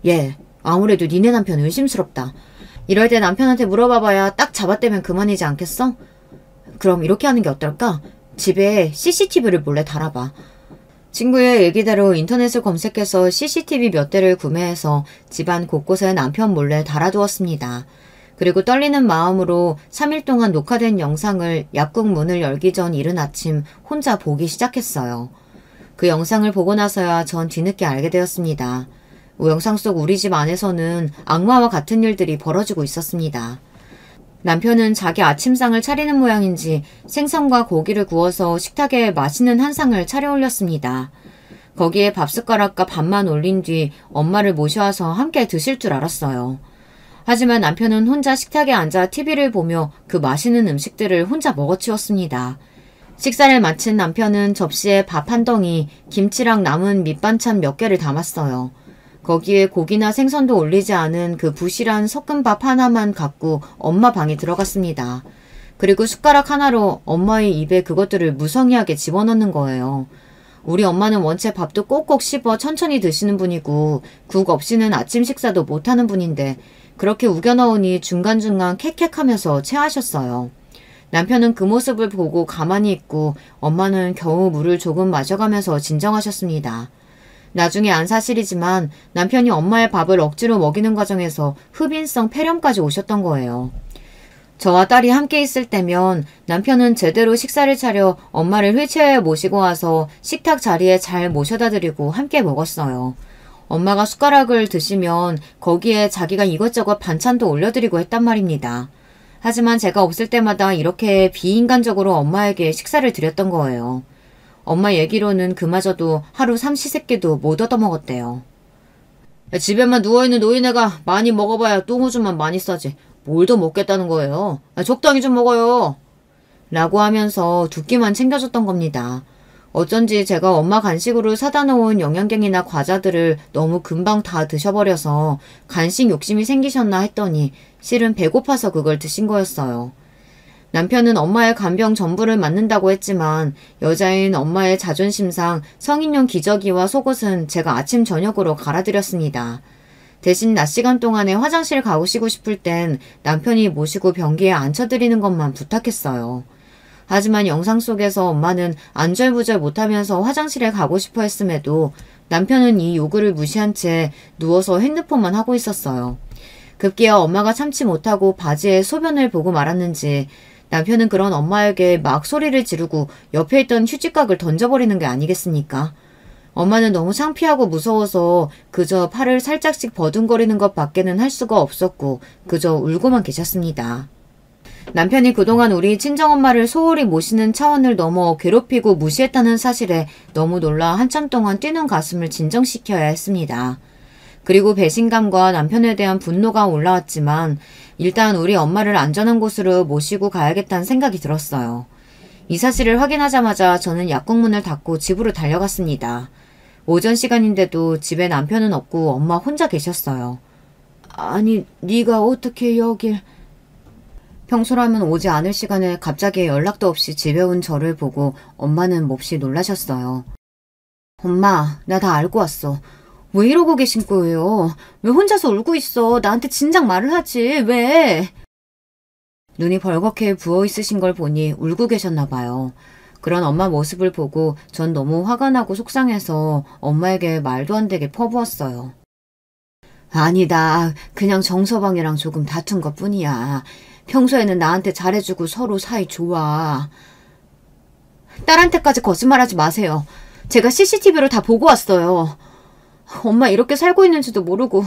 예, 아무래도 니네 남편 의심스럽다. 이럴 때 남편한테 물어봐봐야 딱 잡아떼면 그만이지 않겠어? 그럼 이렇게 하는 게 어떨까? 집에 CCTV를 몰래 달아봐. 친구의 얘기대로 인터넷을 검색해서 CCTV 몇 대를 구매해서 집안 곳곳에 남편 몰래 달아두었습니다. 그리고 떨리는 마음으로 3일 동안 녹화된 영상을 약국 문을 열기 전 이른 아침 혼자 보기 시작했어요. 그 영상을 보고 나서야 전 뒤늦게 알게 되었습니다. 영상 속 우리 집 안에서는 악마와 같은 일들이 벌어지고 있었습니다. 남편은 자기 아침상을 차리는 모양인지 생선과 고기를 구워서 식탁에 맛있는 한 상을 차려 올렸습니다. 거기에 밥숟가락과 밥만 올린 뒤 엄마를 모셔와서 함께 드실 줄 알았어요. 하지만 남편은 혼자 식탁에 앉아 TV를 보며 그 맛있는 음식들을 혼자 먹어치웠습니다. 식사를 마친 남편은 접시에 밥 한 덩이, 김치랑 남은 밑반찬 몇 개를 담았어요. 거기에 고기나 생선도 올리지 않은 그 부실한 섞은밥 하나만 갖고 엄마 방에 들어갔습니다. 그리고 숟가락 하나로 엄마의 입에 그것들을 무성의하게 집어넣는 거예요. 우리 엄마는 원체 밥도 꼭꼭 씹어 천천히 드시는 분이고 국 없이는 아침 식사도 못하는 분인데 그렇게 우겨 넣으니 중간중간 캑캑하면서 체하셨어요. 남편은 그 모습을 보고 가만히 있고 엄마는 겨우 물을 조금 마셔가면서 진정하셨습니다. 나중에 안 사실이지만 남편이 엄마의 밥을 억지로 먹이는 과정에서 흡인성 폐렴까지 오셨던 거예요. 저와 딸이 함께 있을 때면 남편은 제대로 식사를 차려 엄마를 휠체어에 모시고 와서 식탁 자리에 잘 모셔다 드리고 함께 먹었어요. 엄마가 숟가락을 드시면 거기에 자기가 이것저것 반찬도 올려드리고 했단 말입니다. 하지만 제가 없을 때마다 이렇게 비인간적으로 엄마에게 식사를 드렸던 거예요. 엄마 얘기로는 그마저도 하루 삼시세끼도 못 얻어먹었대요. 집에만 누워있는 노인네가 많이 먹어봐야 똥오줌만 많이 싸지. 뭘 더 먹겠다는 거예요. 적당히 좀 먹어요. 라고 하면서 두 끼만 챙겨줬던 겁니다. 어쩐지 제가 엄마 간식으로 사다 놓은 영양갱이나 과자들을 너무 금방 다 드셔버려서 간식 욕심이 생기셨나 했더니 실은 배고파서 그걸 드신 거였어요. 남편은 엄마의 간병 전부를 맡는다고 했지만 여자인 엄마의 자존심상 성인용 기저귀와 속옷은 제가 아침 저녁으로 갈아드렸습니다. 대신 낮 시간 동안에 화장실 가시고 싶을 땐 남편이 모시고 변기에 앉혀드리는 것만 부탁했어요. 하지만 영상 속에서 엄마는 안절부절 못하면서 화장실에 가고 싶어 했음에도 남편은 이 요구를 무시한 채 누워서 핸드폰만 하고 있었어요. 급기야 엄마가 참지 못하고 바지에 소변을 보고 말았는지 남편은 그런 엄마에게 막 소리를 지르고 옆에 있던 휴지각을 던져버리는 게 아니겠습니까? 엄마는 너무 창피하고 무서워서 그저 팔을 살짝씩 버둥거리는 것 밖에는 할 수가 없었고 그저 울고만 계셨습니다. 남편이 그동안 우리 친정엄마를 소홀히 모시는 차원을 넘어 괴롭히고 무시했다는 사실에 너무 놀라 한참 동안 뛰는 가슴을 진정시켜야 했습니다. 그리고 배신감과 남편에 대한 분노가 올라왔지만 일단 우리 엄마를 안전한 곳으로 모시고 가야겠다는 생각이 들었어요. 이 사실을 확인하자마자 저는 약국 문을 닫고 집으로 달려갔습니다. 오전 시간인데도 집에 남편은 없고 엄마 혼자 계셨어요. 아니, 네가 어떻게 여길... 평소라면 오지 않을 시간에 갑자기 연락도 없이 집에 온 저를 보고 엄마는 몹시 놀라셨어요. 엄마, 나 다 알고 왔어. 왜 이러고 계신 거예요? 왜 혼자서 울고 있어? 나한테 진작 말을 하지. 왜? 눈이 벌겋게 부어있으신 걸 보니 울고 계셨나 봐요. 그런 엄마 모습을 보고 전 너무 화가 나고 속상해서 엄마에게 말도 안 되게 퍼부었어요. 아니다. 그냥 정서방이랑 조금 다툰 것뿐이야. 평소에는 나한테 잘해주고 서로 사이 좋아. 딸한테까지 거짓말하지 마세요. 제가 CCTV로 다 보고 왔어요. 엄마 이렇게 살고 있는지도 모르고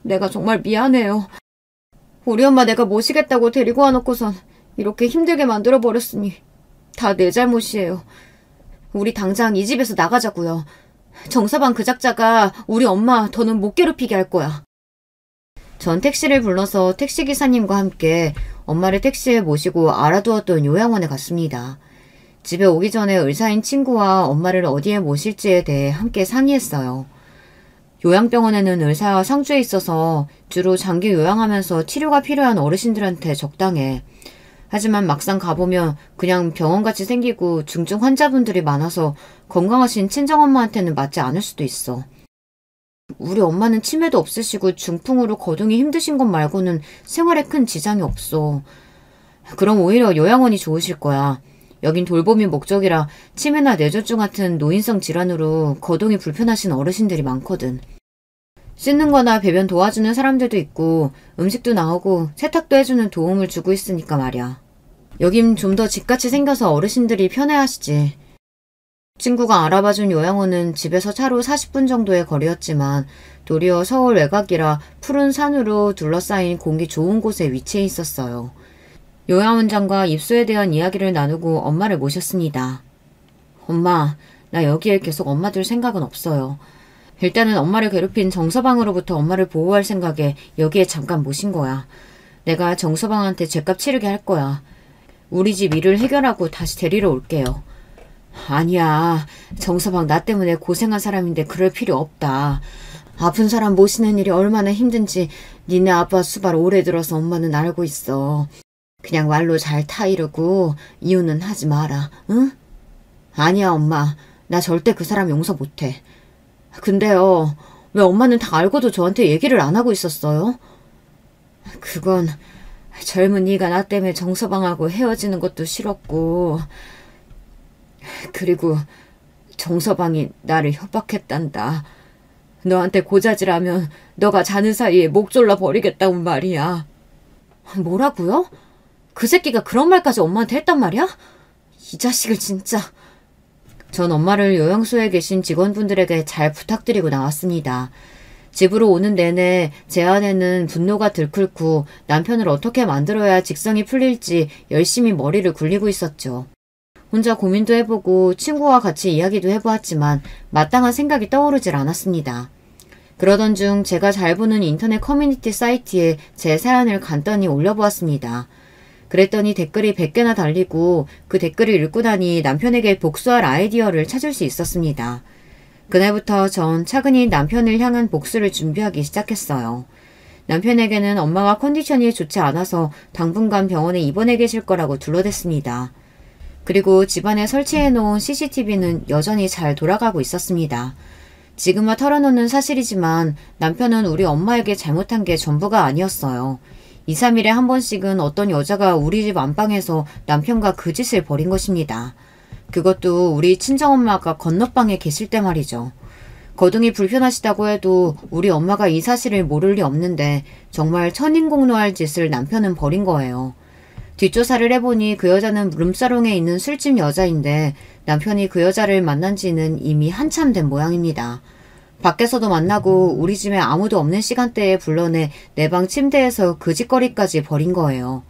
내가 정말 미안해요. 우리 엄마 내가 모시겠다고 데리고 와놓고선 이렇게 힘들게 만들어버렸으니 다 내 잘못이에요. 우리 당장 이 집에서 나가자고요. 정서방 그 작자가 우리 엄마 더는 못 괴롭히게 할 거야. 전 택시를 불러서 택시기사님과 함께 엄마를 택시에 모시고 알아두었던 요양원에 갔습니다. 집에 오기 전에 의사인 친구와 엄마를 어디에 모실지에 대해 함께 상의했어요. 요양병원에는 의사와 상주해 있어서 주로 장기 요양하면서 치료가 필요한 어르신들한테 적당해. 하지만 막상 가보면 그냥 병원같이 생기고 중증 환자분들이 많아서 건강하신 친정엄마한테는 맞지 않을 수도 있어. 우리 엄마는 치매도 없으시고 중풍으로 거동이 힘드신 것 말고는 생활에 큰 지장이 없어. 그럼 오히려 요양원이 좋으실 거야. 여긴 돌봄이 목적이라 치매나 뇌졸중 같은 노인성 질환으로 거동이 불편하신 어르신들이 많거든. 씻는 거나 배변 도와주는 사람들도 있고 음식도 나오고 세탁도 해주는 도움을 주고 있으니까 말이야. 여긴 좀 더 집같이 생겨서 어르신들이 편해하시지. 친구가 알아봐준 요양원은 집에서 차로 40분 정도의 거리였지만 도리어 서울 외곽이라 푸른 산으로 둘러싸인 공기 좋은 곳에 위치해 있었어요. 요양원장과 입소에 대한 이야기를 나누고 엄마를 모셨습니다. 엄마, 나 여기에 계속 엄마 둘 생각은 없어요. 일단은 엄마를 괴롭힌 정서방으로부터 엄마를 보호할 생각에 여기에 잠깐 모신 거야. 내가 정서방한테 죗값 치르게 할 거야. 우리 집 일을 해결하고 다시 데리러 올게요. 아니야. 정서방 나 때문에 고생한 사람인데 그럴 필요 없다. 아픈 사람 모시는 일이 얼마나 힘든지 니네 아빠 수발 오래 들어서 엄마는 알고 있어. 그냥 말로 잘 타이르고 이유는 하지 마라. 응? 아니야 엄마. 나 절대 그 사람 용서 못해. 근데요. 왜 엄마는 다 알고도 저한테 얘기를 안 하고 있었어요? 그건 젊은이가 나 때문에 정서방하고 헤어지는 것도 싫었고 그리고 정서방이 나를 협박했단다. 너한테 고자질하면 너가 자는 사이에 목 졸라 버리겠다고 말이야. 뭐라고요? 그 새끼가 그런 말까지 엄마한테 했단 말이야? 이 자식을 진짜... 전 엄마를 요양소에 계신 직원분들에게 잘 부탁드리고 나왔습니다. 집으로 오는 내내 제 안에는 분노가 들끓고 남편을 어떻게 만들어야 직성이 풀릴지 열심히 머리를 굴리고 있었죠. 혼자 고민도 해보고 친구와 같이 이야기도 해보았지만 마땅한 생각이 떠오르질 않았습니다. 그러던 중 제가 잘 보는 인터넷 커뮤니티 사이트에 제 사연을 간단히 올려보았습니다. 그랬더니 댓글이 100개나 달리고 그 댓글을 읽고 나니 남편에게 복수할 아이디어를 찾을 수 있었습니다. 그날부터 전 차근히 남편을 향한 복수를 준비하기 시작했어요. 남편에게는 엄마가 컨디션이 좋지 않아서 당분간 병원에 입원해 계실 거라고 둘러댔습니다. 그리고 집안에 설치해놓은 CCTV는 여전히 잘 돌아가고 있었습니다. 지금은 털어놓는 사실이지만 남편은 우리 엄마에게 잘못한 게 전부가 아니었어요. 2, 3일에 한 번씩은 어떤 여자가 우리 집 안방에서 남편과 그 짓을 벌인 것입니다. 그것도 우리 친정엄마가 건너방에 계실 때 말이죠. 거동이 불편하시다고 해도 우리 엄마가 이 사실을 모를 리 없는데 정말 천인공노할 짓을 남편은 벌인 거예요. 뒷조사를 해보니 그 여자는 룸사롱에 있는 술집 여자인데 남편이 그 여자를 만난 지는 이미 한참 된 모양입니다. 밖에서도 만나고 우리 집에 아무도 없는 시간대에 불러내 내 방 침대에서 그 짓거리까지 벌인 거예요.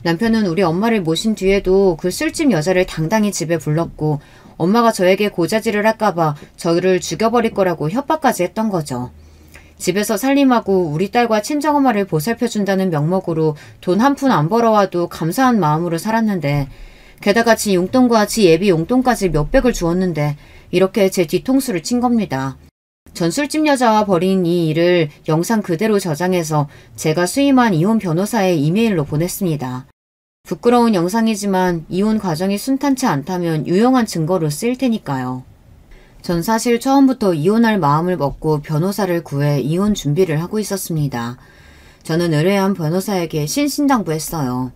남편은 우리 엄마를 모신 뒤에도 그 술집 여자를 당당히 집에 불렀고 엄마가 저에게 고자질을 할까봐 저를 죽여버릴 거라고 협박까지 했던 거죠. 집에서 살림하고 우리 딸과 친정엄마를 보살펴준다는 명목으로 돈 한 푼 안 벌어와도 감사한 마음으로 살았는데 게다가 지 용돈과 지 예비 용돈까지 몇백을 주었는데 이렇게 제 뒤통수를 친 겁니다. 전 술집 여자와 벌인 이 일을 영상 그대로 저장해서 제가 수임한 이혼 변호사에 이메일로 보냈습니다. 부끄러운 영상이지만 이혼 과정이 순탄치 않다면 유용한 증거로 쓰일 테니까요. 전 사실 처음부터 이혼할 마음을 먹고 변호사를 구해 이혼 준비를 하고 있었습니다. 저는 의뢰한 변호사에게 신신당부했어요.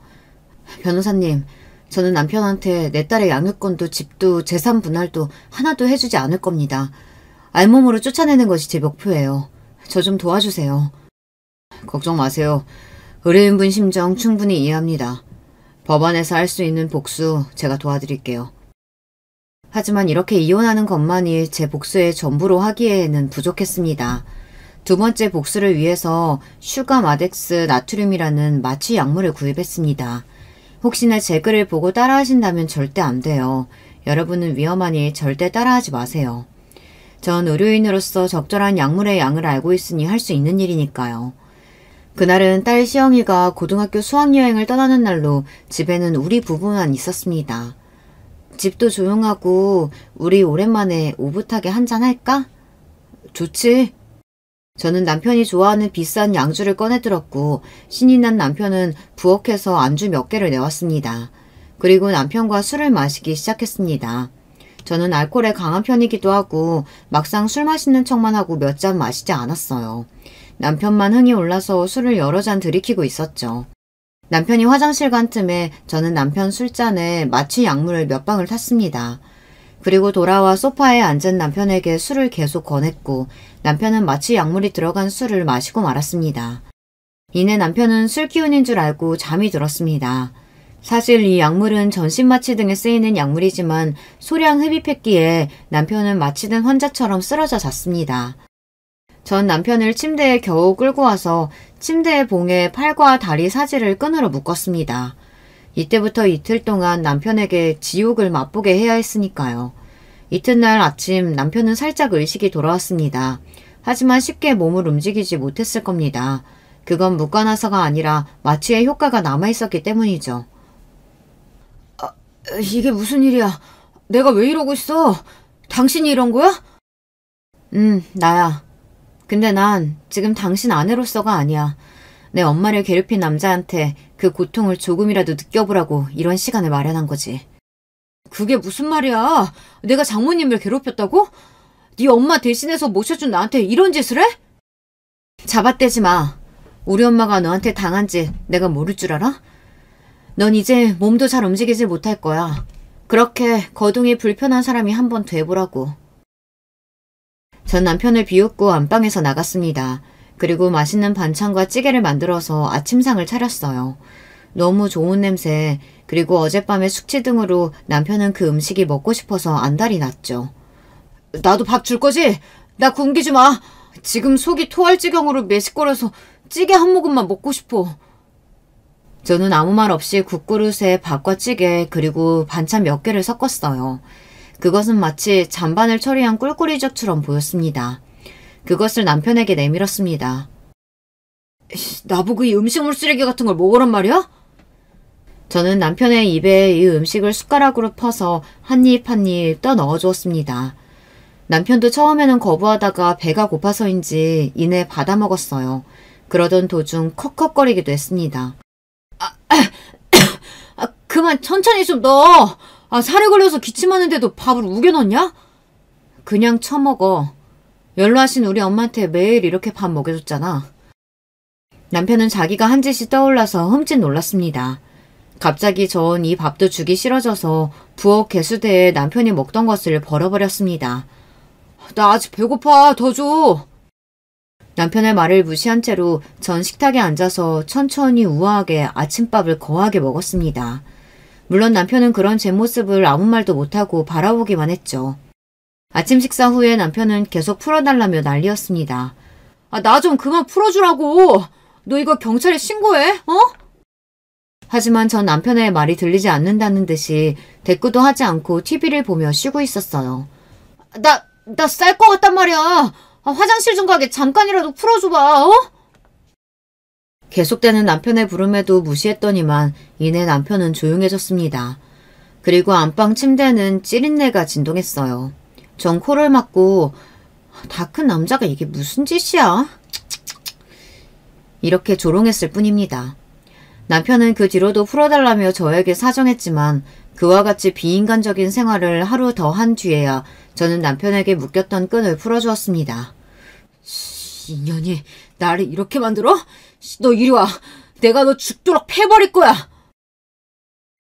변호사님, 저는 남편한테 내 딸의 양육권도 집도 재산 분할도 하나도 해주지 않을 겁니다. 알몸으로 쫓아내는 것이 제 목표예요. 저 좀 도와주세요. 걱정 마세요. 의뢰인분 심정 충분히 이해합니다. 법안에서 할 수 있는 복수 제가 도와드릴게요. 하지만 이렇게 이혼하는 것만이 제 복수의 전부로 하기에는 부족했습니다. 두 번째 복수를 위해서 슈가마덱스 나트륨이라는 마취 약물을 구입했습니다. 혹시나 제 글을 보고 따라하신다면 절대 안 돼요. 여러분은 위험하니 절대 따라하지 마세요. 전 의료인으로서 적절한 약물의 양을 알고 있으니 할 수 있는 일이니까요. 그날은 딸 시영이가 고등학교 수학여행을 떠나는 날로 집에는 우리 부부만 있었습니다. 집도 조용하고 우리 오랜만에 오붓하게 한잔 할까? 좋지. 저는 남편이 좋아하는 비싼 양주를 꺼내들었고 신이 난 남편은 부엌에서 안주 몇 개를 내왔습니다. 그리고 남편과 술을 마시기 시작했습니다. 저는 알코올에 강한 편이기도 하고 막상 술 마시는 척만 하고 몇 잔 마시지 않았어요. 남편만 흥이 올라서 술을 여러 잔 들이키고 있었죠. 남편이 화장실 간 틈에 저는 남편 술잔에 마취 약물을 몇 방울 탔습니다. 그리고 돌아와 소파에 앉은 남편에게 술을 계속 권했고 남편은 마취 약물이 들어간 술을 마시고 말았습니다. 이내 남편은 술 기운인 줄 알고 잠이 들었습니다. 사실 이 약물은 전신마취 등에 쓰이는 약물이지만 소량 흡입했기에 남편은 마취된 환자처럼 쓰러져 잤습니다. 전 남편을 침대에 겨우 끌고 와서 침대의 봉에 팔과 다리 사지를 끈으로 묶었습니다. 이때부터 이틀 동안 남편에게 지옥을 맛보게 해야 했으니까요. 이튿날 아침 남편은 살짝 의식이 돌아왔습니다. 하지만 쉽게 몸을 움직이지 못했을 겁니다. 그건 묶어놔서가 아니라 마취의 효과가 남아있었기 때문이죠. 이게 무슨 일이야? 내가 왜 이러고 있어? 당신이 이런 거야? 나야. 근데 난 지금 당신 아내로서가 아니야. 내 엄마를 괴롭힌 남자한테 그 고통을 조금이라도 느껴보라고 이런 시간을 마련한 거지. 그게 무슨 말이야? 내가 장모님을 괴롭혔다고? 네 엄마 대신해서 모셔준 나한테 이런 짓을 해? 잡아떼지 마. 우리 엄마가 너한테 당한 짓 내가 모를 줄 알아? 넌 이제 몸도 잘 움직이질 못할 거야. 그렇게 거동이 불편한 사람이 한번 돼보라고. 전 남편을 비웃고 안방에서 나갔습니다. 그리고 맛있는 반찬과 찌개를 만들어서 아침상을 차렸어요. 너무 좋은 냄새, 그리고 어젯밤의 숙취 등으로 남편은 그 음식이 먹고 싶어서 안달이 났죠. 나도 밥 줄 거지? 나 굶기지 마. 지금 속이 토할 지경으로 메식거려서 찌개 한 모금만 먹고 싶어. 저는 아무 말 없이 국그릇에 밥과 찌개 그리고 반찬 몇 개를 섞었어요. 그것은 마치 잔반을 처리한 꿀꿀이젓처럼 보였습니다. 그것을 남편에게 내밀었습니다. 나보고 이 음식물 쓰레기 같은 걸 먹으란 말이야? 저는 남편의 입에 이 음식을 숟가락으로 퍼서 한 입 한 입 떠 넣어주었습니다. 남편도 처음에는 거부하다가 배가 고파서인지 이내 받아먹었어요. 그러던 도중 컥컥거리기도 했습니다. 그만 천천히 좀 넣어. 살에 걸려서 기침하는데도 밥을 우겨 넣냐? 그냥 처먹어. 연로하신 우리 엄마한테 매일 이렇게 밥 먹여줬잖아. 남편은 자기가 한 짓이 떠올라서 흠칫 놀랐습니다. 갑자기 전 이 밥도 주기 싫어져서 부엌 개수대에 남편이 먹던 것을 버려버렸습니다. 나 아직 배고파. 더 줘. 남편의 말을 무시한 채로 전 식탁에 앉아서 천천히 우아하게 아침밥을 거하게 먹었습니다. 물론 남편은 그런 제 모습을 아무 말도 못하고 바라보기만 했죠. 아침 식사 후에 남편은 계속 풀어달라며 난리였습니다. 나 좀 그만 풀어주라고. 너 이거 경찰에 신고해? 하지만 전 남편의 말이 들리지 않는다는 듯이 대꾸도 하지 않고 TV를 보며 쉬고 있었어요. 나 쌀 것 같단 말이야. 화장실 좀 가게 잠깐이라도 풀어줘봐. 계속되는 남편의 부름에도 무시했더니만 이내 남편은 조용해졌습니다. 그리고 안방 침대는 찌릿내가 진동했어요. 전 코를 막고 다 큰 남자가 이게 무슨 짓이야? 이렇게 조롱했을 뿐입니다. 남편은 그 뒤로도 풀어달라며 저에게 사정했지만 그와 같이 비인간적인 생활을 하루 더 한 뒤에야 저는 남편에게 묶였던 끈을 풀어주었습니다. 인연이 나를 이렇게 만들어? 너 이리 와. 내가 너 죽도록 패버릴 거야.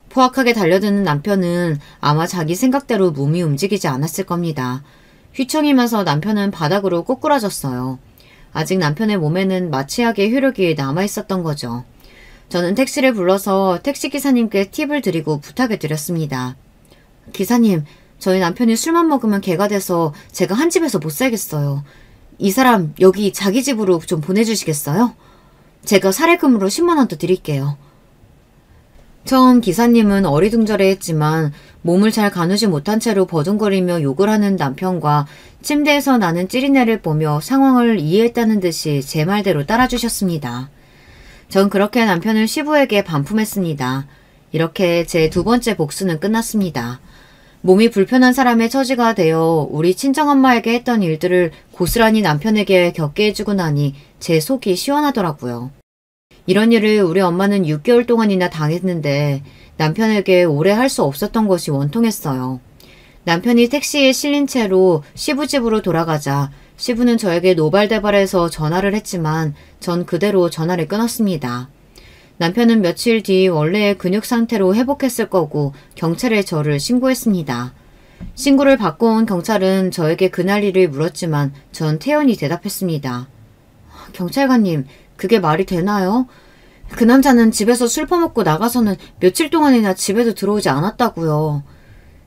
포악하게 달려드는 남편은 아마 자기 생각대로 몸이 움직이지 않았을 겁니다. 휘청이면서 남편은 바닥으로 꼬꾸라졌어요. 아직 남편의 몸에는 마취약의 효력이 남아있었던 거죠. 저는 택시를 불러서 택시기사님께 팁을 드리고 부탁을 드렸습니다. 기사님, 저희 남편이 술만 먹으면 개가 돼서 제가 한 집에서 못 살겠어요. 이 사람 여기 자기 집으로 좀 보내주시겠어요? 제가 사례금으로 10만 원 더 드릴게요. 처음 기사님은 어리둥절해했지만 몸을 잘 가누지 못한 채로 버둥거리며 욕을 하는 남편과 침대에서 나는 찌릿내를 보며 상황을 이해했다는 듯이 제 말대로 따라주셨습니다. 전 그렇게 남편을 시부에게 반품했습니다. 이렇게 제 두 번째 복수는 끝났습니다. 몸이 불편한 사람의 처지가 되어 우리 친정엄마에게 했던 일들을 고스란히 남편에게 겪게 해주고 나니 제 속이 시원하더라고요. 이런 일을 우리 엄마는 6개월 동안이나 당했는데 남편에게 오래 할 수 없었던 것이 원통했어요. 남편이 택시에 실린 채로 시부집으로 돌아가자 시부는 저에게 노발대발해서 전화를 했지만 전 그대로 전화를 끊었습니다. 남편은 며칠 뒤 원래의 근육 상태로 회복했을 거고 경찰에 저를 신고했습니다. 신고를 받고 온 경찰은 저에게 그날 일을 물었지만 전 태연히 대답했습니다. 경찰관님, 그게 말이 되나요? 그 남자는 집에서 술 퍼먹고 나가서는 며칠 동안이나 집에도 들어오지 않았다고요.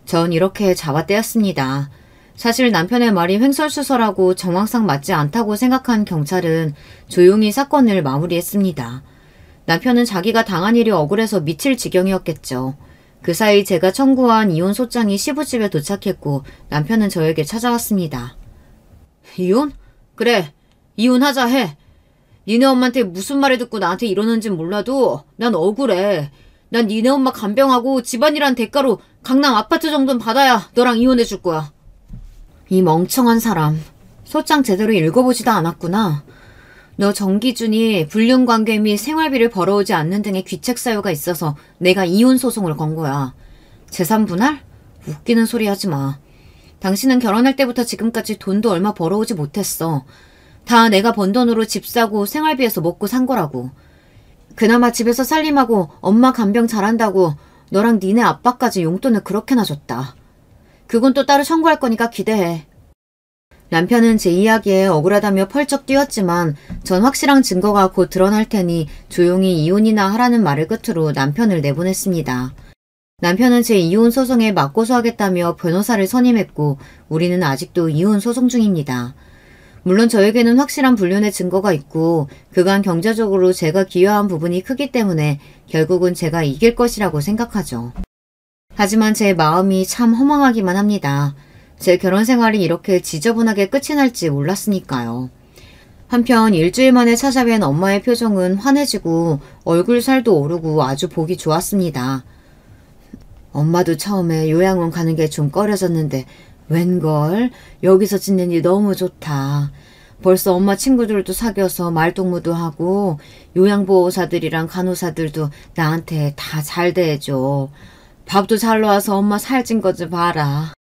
전 이렇게 잡아떼었습니다. 사실 남편의 말이 횡설수설하고 정황상 맞지 않다고 생각한 경찰은 조용히 사건을 마무리했습니다. 남편은 자기가 당한 일이 억울해서 미칠 지경이었겠죠. 그 사이 제가 청구한 이혼 소장이 시부집에 도착했고 남편은 저에게 찾아왔습니다. 이혼? 그래, 이혼하자 해. 니네 엄마한테 무슨 말을 듣고 나한테 이러는진 몰라도 난 억울해. 난 니네 엄마 간병하고 집안이란 대가로 강남 아파트 정도는 받아야 너랑 이혼해 줄 거야. 이 멍청한 사람. 소장 제대로 읽어보지도 않았구나. 너 정기준이 불륜관계 및 생활비를 벌어오지 않는 등의 귀책 사유가 있어서 내가 이혼 소송을 건 거야. 재산분할? 웃기는 소리 하지 마. 당신은 결혼할 때부터 지금까지 돈도 얼마 벌어오지 못했어. 다 내가 번 돈으로 집 사고 생활비에서 먹고 산 거라고. 그나마 집에서 살림하고 엄마 간병 잘한다고 너랑 니네 아빠까지 용돈을 그렇게나 줬다. 그건 또 따로 청구할 거니까 기대해. 남편은 제 이야기에 억울하다며 펄쩍 뛰었지만 전 확실한 증거가 곧 드러날 테니 조용히 이혼이나 하라는 말을 끝으로 남편을 내보냈습니다. 남편은 제 이혼 소송에 맞고소하겠다며 변호사를 선임했고 우리는 아직도 이혼 소송 중입니다. 물론 저에게는 확실한 불륜의 증거가 있고 그간 경제적으로 제가 기여한 부분이 크기 때문에 결국은 제가 이길 것이라고 생각하죠. 하지만 제 마음이 참 허망하기만 합니다. 제 결혼 생활이 이렇게 지저분하게 끝이 날지 몰랐으니까요. 한편 일주일 만에 찾아뵌 엄마의 표정은 환해지고 얼굴 살도 오르고 아주 보기 좋았습니다. 엄마도 처음에 요양원 가는 게 좀 꺼려졌는데 웬걸 여기서 지내니 너무 좋다. 벌써 엄마 친구들도 사귀어서 말동무도 하고 요양보호사들이랑 간호사들도 나한테 다 잘 대해줘. 밥도 잘 나와서 엄마 살찐 거 좀 봐라.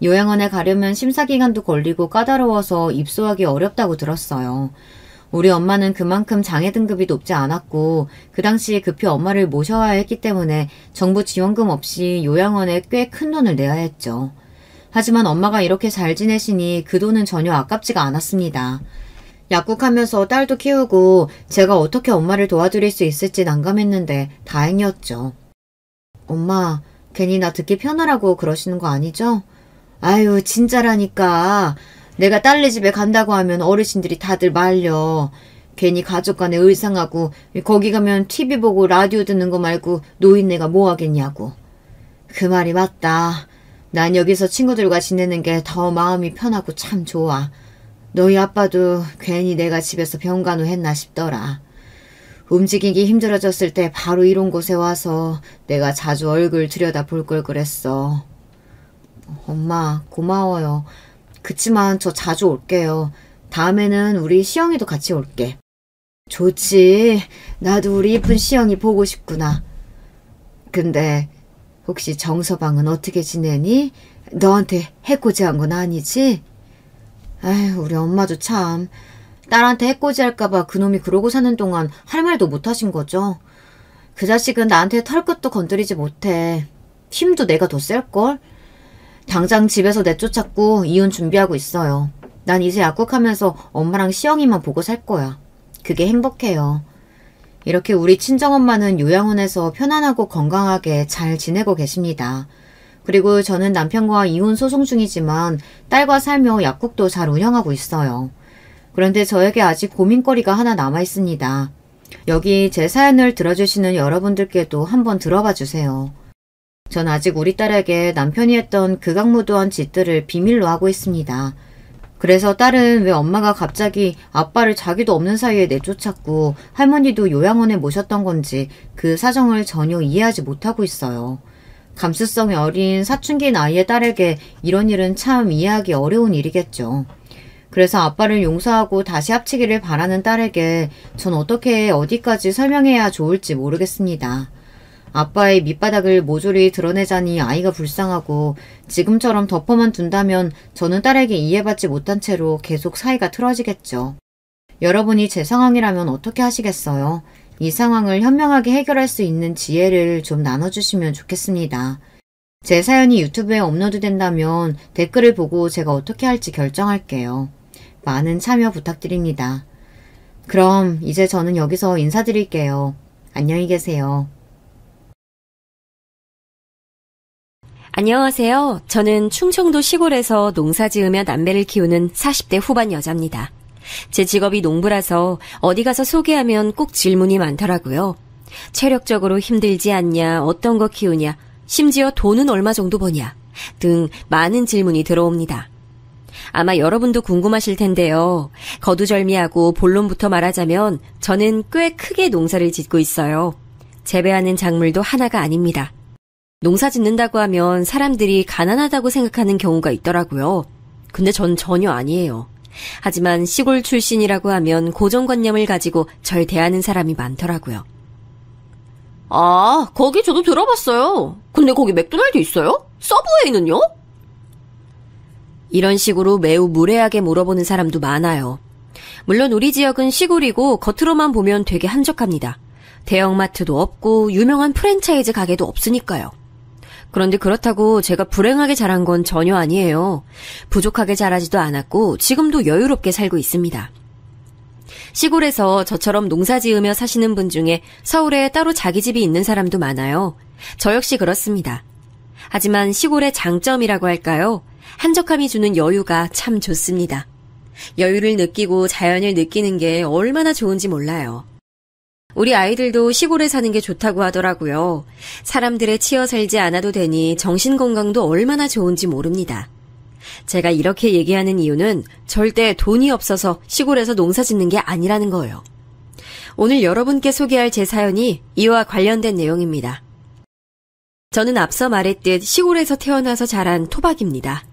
요양원에 가려면 심사기간도 걸리고 까다로워서 입소하기 어렵다고 들었어요. 우리 엄마는 그만큼 장애 등급이 높지 않았고 그 당시에 급히 엄마를 모셔와야 했기 때문에 정부 지원금 없이 요양원에 꽤 큰 돈을 내야 했죠. 하지만 엄마가 이렇게 잘 지내시니 그 돈은 전혀 아깝지가 않았습니다. 약국하면서 딸도 키우고 제가 어떻게 엄마를 도와드릴 수 있을지 난감했는데 다행이었죠. 엄마, 괜히 나 듣기 편하라고 그러시는 거 아니죠? 아유, 진짜라니까. 내가 딸네 집에 간다고 하면 어르신들이 다들 말려. 괜히 가족 간에 의상하고 거기 가면 TV 보고 라디오 듣는 거 말고 노인네가 뭐 하겠냐고. 그 말이 맞다. 난 여기서 친구들과 지내는 게 더 마음이 편하고 참 좋아. 너희 아빠도 괜히 내가 집에서 병간호 했나 싶더라. 움직이기 힘들어졌을 때 바로 이런 곳에 와서 내가 자주 얼굴 들여다볼 걸 그랬어. 엄마, 고마워요. 그치만 저 자주 올게요. 다음에는 우리 시영이도 같이 올게. 좋지. 나도 우리 이쁜 시영이 보고 싶구나. 근데 혹시 정서방은 어떻게 지내니? 너한테 해코지한 건 아니지? 아휴, 우리 엄마도 참. 딸한테 해코지할까봐 그놈이 그러고 사는 동안 할 말도 못하신 거죠. 그 자식은 나한테 털끝도 건드리지 못해. 힘도 내가 더 셀걸? 당장 집에서 내쫓았고 이혼 준비하고 있어요. 난 이제 약국하면서 엄마랑 시영이만 보고 살 거야. 그게 행복해요. 이렇게 우리 친정엄마는 요양원에서 편안하고 건강하게 잘 지내고 계십니다. 그리고 저는 남편과 이혼 소송 중이지만 딸과 살며 약국도 잘 운영하고 있어요. 그런데 저에게 아직 고민거리가 하나 남아 있습니다. 여기 제 사연을 들어주시는 여러분들께도 한번 들어봐 주세요. 전 아직 우리 딸에게 남편이 했던 극악무도한 짓들을 비밀로 하고 있습니다. 그래서 딸은 왜 엄마가 갑자기 아빠를 자기도 없는 사이에 내쫓았고 할머니도 요양원에 모셨던 건지 그 사정을 전혀 이해하지 못하고 있어요. 감수성이 어린 사춘기 나이의 딸에게 이런 일은 참 이해하기 어려운 일이겠죠. 그래서 아빠를 용서하고 다시 합치기를 바라는 딸에게 전 어떻게 어디까지 설명해야 좋을지 모르겠습니다. 아빠의 밑바닥을 모조리 드러내자니 아이가 불쌍하고 지금처럼 덮어만 둔다면 저는 딸에게 이해받지 못한 채로 계속 사이가 틀어지겠죠. 여러분이 제 상황이라면 어떻게 하시겠어요? 이 상황을 현명하게 해결할 수 있는 지혜를 좀 나눠주시면 좋겠습니다. 제 사연이 유튜브에 업로드된다면 댓글을 보고 제가 어떻게 할지 결정할게요. 많은 참여 부탁드립니다. 그럼 이제 저는 여기서 인사드릴게요. 안녕히 계세요. 안녕하세요. 저는 충청도 시골에서 농사지으며 남매를 키우는 40대 후반 여자입니다. 제 직업이 농부라서 어디 가서 소개하면 꼭 질문이 많더라고요. 체력적으로 힘들지 않냐, 어떤 거 키우냐, 심지어 돈은 얼마 정도 버냐 등 많은 질문이 들어옵니다. 아마 여러분도 궁금하실 텐데요. 거두절미하고 본론부터 말하자면 저는 꽤 크게 농사를 짓고 있어요. 재배하는 작물도 하나가 아닙니다. 농사 짓는다고 하면 사람들이 가난하다고 생각하는 경우가 있더라고요. 근데 전 전혀 아니에요. 하지만 시골 출신이라고 하면 고정관념을 가지고 절 대하는 사람이 많더라고요. 아, 거기 저도 들어봤어요. 근데 거기 맥도날드 있어요? 서브웨이는요? 이런 식으로 매우 무례하게 물어보는 사람도 많아요. 물론 우리 지역은 시골이고 겉으로만 보면 되게 한적합니다. 대형마트도 없고 유명한 프랜차이즈 가게도 없으니까요. 그런데 그렇다고 제가 불행하게 자란 건 전혀 아니에요. 부족하게 자라지도 않았고 지금도 여유롭게 살고 있습니다. 시골에서 저처럼 농사 지으며 사시는 분 중에 서울에 따로 자기 집이 있는 사람도 많아요. 저 역시 그렇습니다. 하지만 시골의 장점이라고 할까요? 한적함이 주는 여유가 참 좋습니다. 여유를 느끼고 자연을 느끼는 게 얼마나 좋은지 몰라요. 우리 아이들도 시골에 사는 게 좋다고 하더라고요. 사람들에 치여 살지 않아도 되니 정신건강도 얼마나 좋은지 모릅니다. 제가 이렇게 얘기하는 이유는 절대 돈이 없어서 시골에서 농사 짓는 게 아니라는 거예요. 오늘 여러분께 소개할 제 사연이 이와 관련된 내용입니다. 저는 앞서 말했듯 시골에서 태어나서 자란 토박입니다.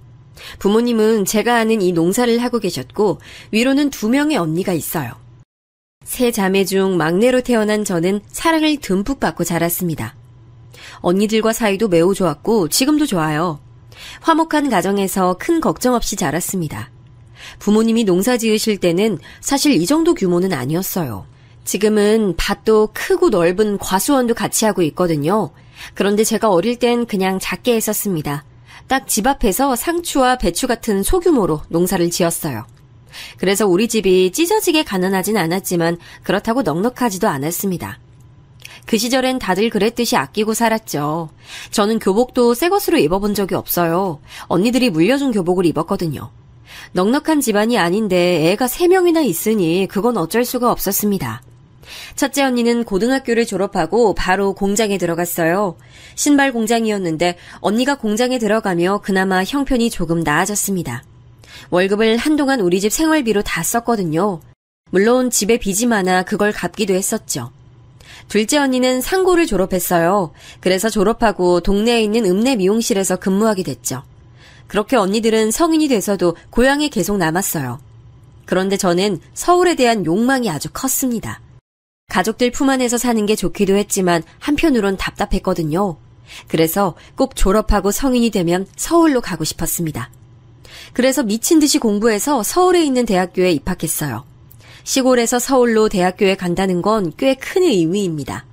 부모님은 제가 아는 이 농사를 하고 계셨고 위로는 2명의 언니가 있어요. 세 자매 중 막내로 태어난 저는 사랑을 듬뿍 받고 자랐습니다. 언니들과 사이도 매우 좋았고 지금도 좋아요. 화목한 가정에서 큰 걱정 없이 자랐습니다. 부모님이 농사 지으실 때는 사실 이 정도 규모는 아니었어요. 지금은 밭도 크고 넓은 과수원도 같이 하고 있거든요. 그런데 제가 어릴 땐 그냥 작게 했었습니다. 딱 집 앞에서 상추와 배추 같은 소규모로 농사를 지었어요. 그래서 우리 집이 찢어지게 가난하진 않았지만 그렇다고 넉넉하지도 않았습니다. 그 시절엔 다들 그랬듯이 아끼고 살았죠. 저는 교복도 새 것으로 입어본 적이 없어요. 언니들이 물려준 교복을 입었거든요. 넉넉한 집안이 아닌데 애가 3명이나 있으니 그건 어쩔 수가 없었습니다. 첫째 언니는 고등학교를 졸업하고 바로 공장에 들어갔어요. 신발 공장이었는데 언니가 공장에 들어가며 그나마 형편이 조금 나아졌습니다. 월급을 한동안 우리 집 생활비로 다 썼거든요. 물론 집에 빚이 많아 그걸 갚기도 했었죠. 둘째 언니는 상고를 졸업했어요. 그래서 졸업하고 동네에 있는 읍내 미용실에서 근무하게 됐죠. 그렇게 언니들은 성인이 돼서도 고향에 계속 남았어요. 그런데 저는 서울에 대한 욕망이 아주 컸습니다. 가족들 품 안에서 사는 게 좋기도 했지만 한편으론 답답했거든요. 그래서 꼭 졸업하고 성인이 되면 서울로 가고 싶었습니다. 그래서 미친 듯이 공부해서 서울에 있는 대학교에 입학했어요. 시골에서 서울로 대학교에 간다는 건 꽤 큰 의미입니다.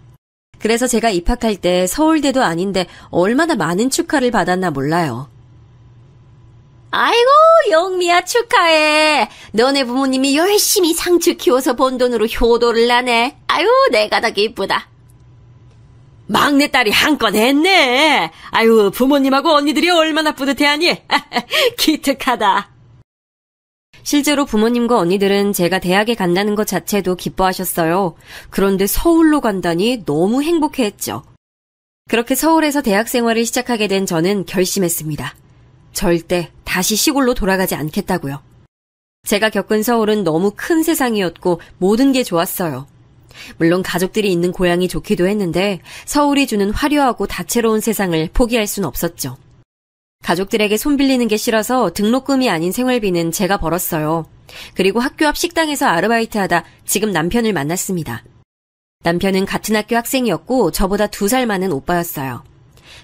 그래서 제가 입학할 때 서울대도 아닌데 얼마나 많은 축하를 받았나 몰라요. 아이고, 영미야 축하해. 너네 부모님이 열심히 상추 키워서 번 돈으로 효도를 나네. 아유, 내가 다 기쁘다. 막내딸이 한건 했네. 아유, 부모님하고 언니들이 얼마나 뿌듯해하니? 기특하다. 실제로 부모님과 언니들은 제가 대학에 간다는 것 자체도 기뻐하셨어요. 그런데 서울로 간다니 너무 행복해했죠. 그렇게 서울에서 대학 생활을 시작하게 된 저는 결심했습니다. 절대 다시 시골로 돌아가지 않겠다고요. 제가 겪은 서울은 너무 큰 세상이었고 모든 게 좋았어요. 물론 가족들이 있는 고향이 좋기도 했는데 서울이 주는 화려하고 다채로운 세상을 포기할 순 없었죠. 가족들에게 손 빌리는 게 싫어서 등록금이 아닌 생활비는 제가 벌었어요. 그리고 학교 앞 식당에서 아르바이트하다 지금 남편을 만났습니다. 남편은 같은 학교 학생이었고 저보다 2살 많은 오빠였어요.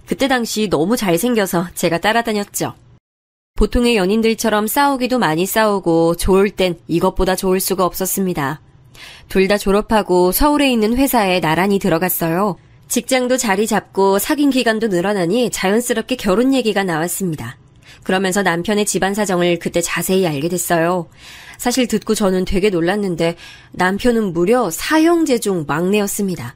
그때 당시 너무 잘생겨서 제가 따라다녔죠. 보통의 연인들처럼 싸우기도 많이 싸우고 좋을 땐 이것보다 좋을 수가 없었습니다. 둘 다 졸업하고 서울에 있는 회사에 나란히 들어갔어요. 직장도 자리 잡고 사귄 기간도 늘어나니 자연스럽게 결혼 얘기가 나왔습니다. 그러면서 남편의 집안 사정을 그때 자세히 알게 됐어요. 사실 듣고 저는 되게 놀랐는데 남편은 무려 4형제 중 막내였습니다.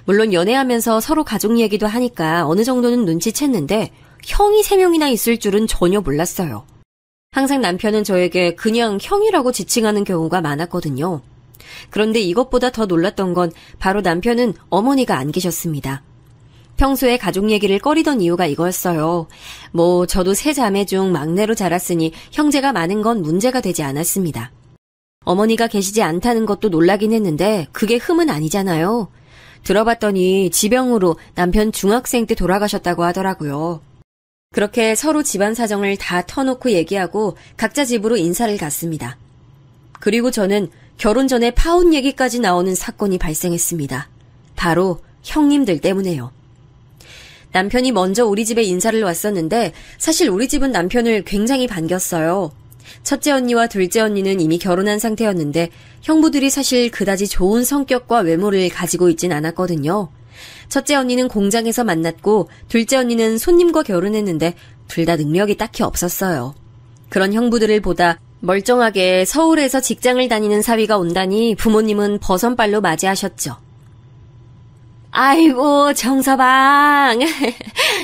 물론 연애하면서 서로 가족 얘기도 하니까 어느 정도는 눈치챘는데 형이 3명이나 있을 줄은 전혀 몰랐어요. 항상 남편은 저에게 그냥 형이라고 지칭하는 경우가 많았거든요. 그런데 이것보다 더 놀랐던 건 바로 남편은 어머니가 안 계셨습니다. 평소에 가족 얘기를 꺼리던 이유가 이거였어요. 저도 3자매 중 막내로 자랐으니 형제가 많은 건 문제가 되지 않았습니다. 어머니가 계시지 않다는 것도 놀라긴 했는데 그게 흠은 아니잖아요. 들어봤더니 지병으로 남편 중학생 때 돌아가셨다고 하더라고요. 그렇게 서로 집안 사정을 다 터놓고 얘기하고 각자 집으로 인사를 갔습니다. 그리고 저는 결혼 전에 파혼 얘기까지 나오는 사건이 발생했습니다. 바로 형님들 때문에요. 남편이 먼저 우리 집에 인사를 왔었는데 사실 우리 집은 남편을 굉장히 반겼어요. 첫째 언니와 둘째 언니는 이미 결혼한 상태였는데 형부들이 사실 그다지 좋은 성격과 외모를 가지고 있진 않았거든요. 첫째 언니는 공장에서 만났고 둘째 언니는 손님과 결혼했는데 둘 다 능력이 딱히 없었어요. 그런 형부들을 보다 멀쩡하게 서울에서 직장을 다니는 사위가 온다니 부모님은 버선발로 맞이하셨죠. 아이고 정서방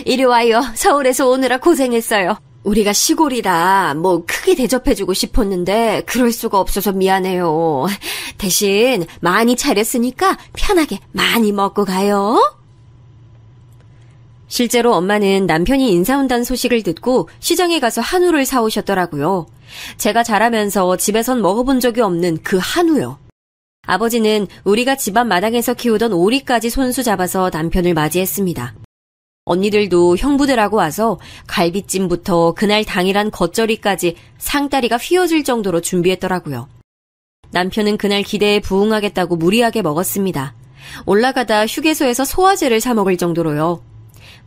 이리 와요. 서울에서 오느라 고생했어요. 우리가 시골이라 크게 대접해주고 싶었는데 그럴 수가 없어서 미안해요. 대신 많이 차렸으니까 편하게 많이 먹고 가요. 실제로 엄마는 남편이 인사 온다는 소식을 듣고 시장에 가서 한우를 사오셨더라고요. 제가 자라면서 집에선 먹어본 적이 없는 그 한우요. 아버지는 우리가 집안 마당에서 키우던 오리까지 손수 잡아서 남편을 맞이했습니다. 언니들도 형부들하고 와서 갈비찜부터 그날 당일한 겉절이까지 상다리가 휘어질 정도로 준비했더라고요. 남편은 그날 기대에 부응하겠다고 무리하게 먹었습니다. 올라가다 휴게소에서 소화제를 사 먹을 정도로요.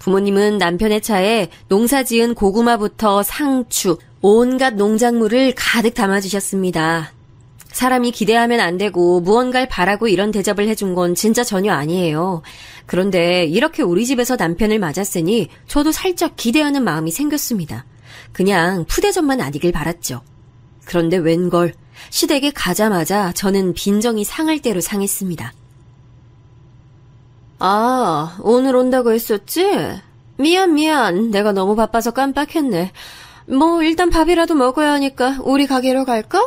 부모님은 남편의 차에 농사지은 고구마부터 상추, 온갖 농작물을 가득 담아주셨습니다. 사람이 기대하면 안 되고 무언가를 바라고 이런 대접을 해준 건 진짜 전혀 아니에요. 그런데 이렇게 우리 집에서 남편을 맞았으니 저도 살짝 기대하는 마음이 생겼습니다. 그냥 푸대접만 아니길 바랐죠. 그런데 웬걸 시댁에 가자마자 저는 빈정이 상할 대로 상했습니다. 아, 오늘 온다고 했었지? 미안. 내가 너무 바빠서 깜빡했네. 일단 밥이라도 먹어야 하니까 우리 가게로 갈까?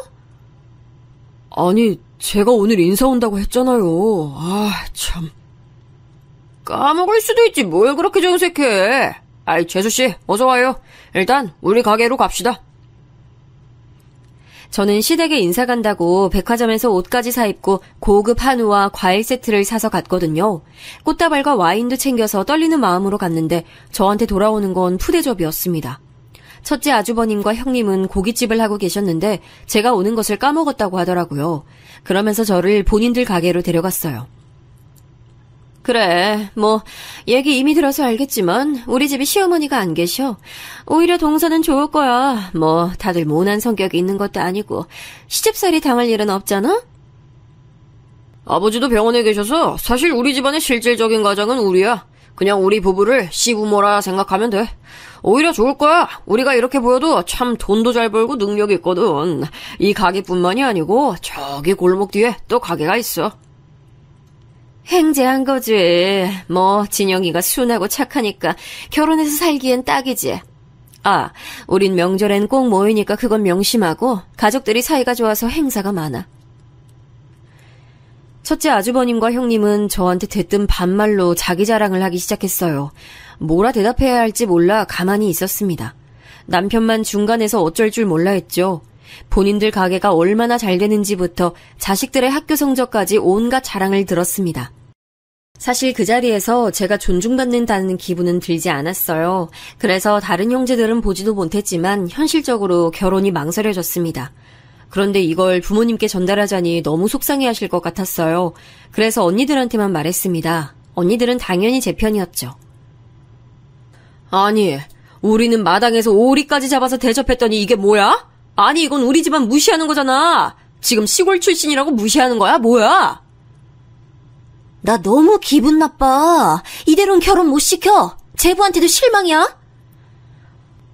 아니, 제가 오늘 인사 온다고 했잖아요. 참. 까먹을 수도 있지 뭘 그렇게 정색해. 재수씨 어서 와요. 일단 우리 가게로 갑시다. 저는 시댁에 인사 간다고 백화점에서 옷까지 사입고 고급 한우와 과일 세트를 사서 갔거든요. 꽃다발과 와인도 챙겨서 떨리는 마음으로 갔는데 저한테 돌아오는 건 푸대접이었습니다. 첫째 아주버님과 형님은 고깃집을 하고 계셨는데 제가 오는 것을 까먹었다고 하더라고요. 그러면서 저를 본인들 가게로 데려갔어요. 그래, 얘기 이미 들어서 알겠지만 우리 집에 시어머니가 안 계셔. 오히려 동서는 좋을 거야. 다들 모난 성격이 있는 것도 아니고 시집살이 당할 일은 없잖아? 아버지도 병원에 계셔서 사실 우리 집안의 실질적인 가장은 우리야. 그냥 우리 부부를 시부모라 생각하면 돼. 오히려 좋을 거야. 우리가 이렇게 보여도 참 돈도 잘 벌고 능력이 있거든. 이 가게뿐만이 아니고 저기 골목 뒤에 또 가게가 있어. 횡재한 거지. 진영이가 순하고 착하니까 결혼해서 살기엔 딱이지. 우린 명절엔 꼭 모이니까 그건 명심하고 가족들이 사이가 좋아서 행사가 많아. 첫째 아주버님과 형님은 저한테 대뜸 반말로 자기 자랑을 하기 시작했어요. 뭐라 대답해야 할지 몰라 가만히 있었습니다. 남편만 중간에서 어쩔 줄 몰라 했죠. 본인들 가게가 얼마나 잘 되는지부터 자식들의 학교 성적까지 온갖 자랑을 들었습니다. 사실 그 자리에서 제가 존중받는다는 기분은 들지 않았어요. 그래서 다른 형제들은 보지도 못했지만 현실적으로 결혼이 망설여졌습니다. 그런데 이걸 부모님께 전달하자니 너무 속상해하실 것 같았어요. 그래서 언니들한테만 말했습니다. 언니들은 당연히 제 편이었죠. 아니, 우리는 마당에서 오리까지 잡아서 대접했더니 이게 뭐야? 아니, 이건 우리 집안 무시하는 거잖아. 지금 시골 출신이라고 무시하는 거야? 뭐야? 나 너무 기분 나빠. 이대로는 결혼 못 시켜. 제부한테도 실망이야.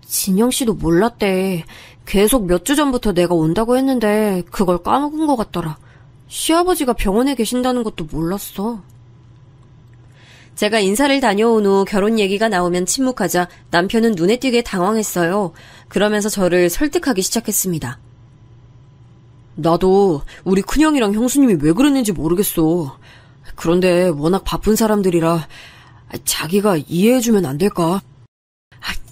진영 씨도 몰랐대. 계속 몇 주 전부터 내가 온다고 했는데 그걸 까먹은 것 같더라. 시아버지가 병원에 계신다는 것도 몰랐어. 제가 인사를 다녀온 후 결혼 얘기가 나오면 침묵하자 남편은 눈에 띄게 당황했어요. 그러면서 저를 설득하기 시작했습니다. 나도 우리 큰형이랑 형수님이 왜 그랬는지 모르겠어. 그런데 워낙 바쁜 사람들이라 자기가 이해해주면 안 될까?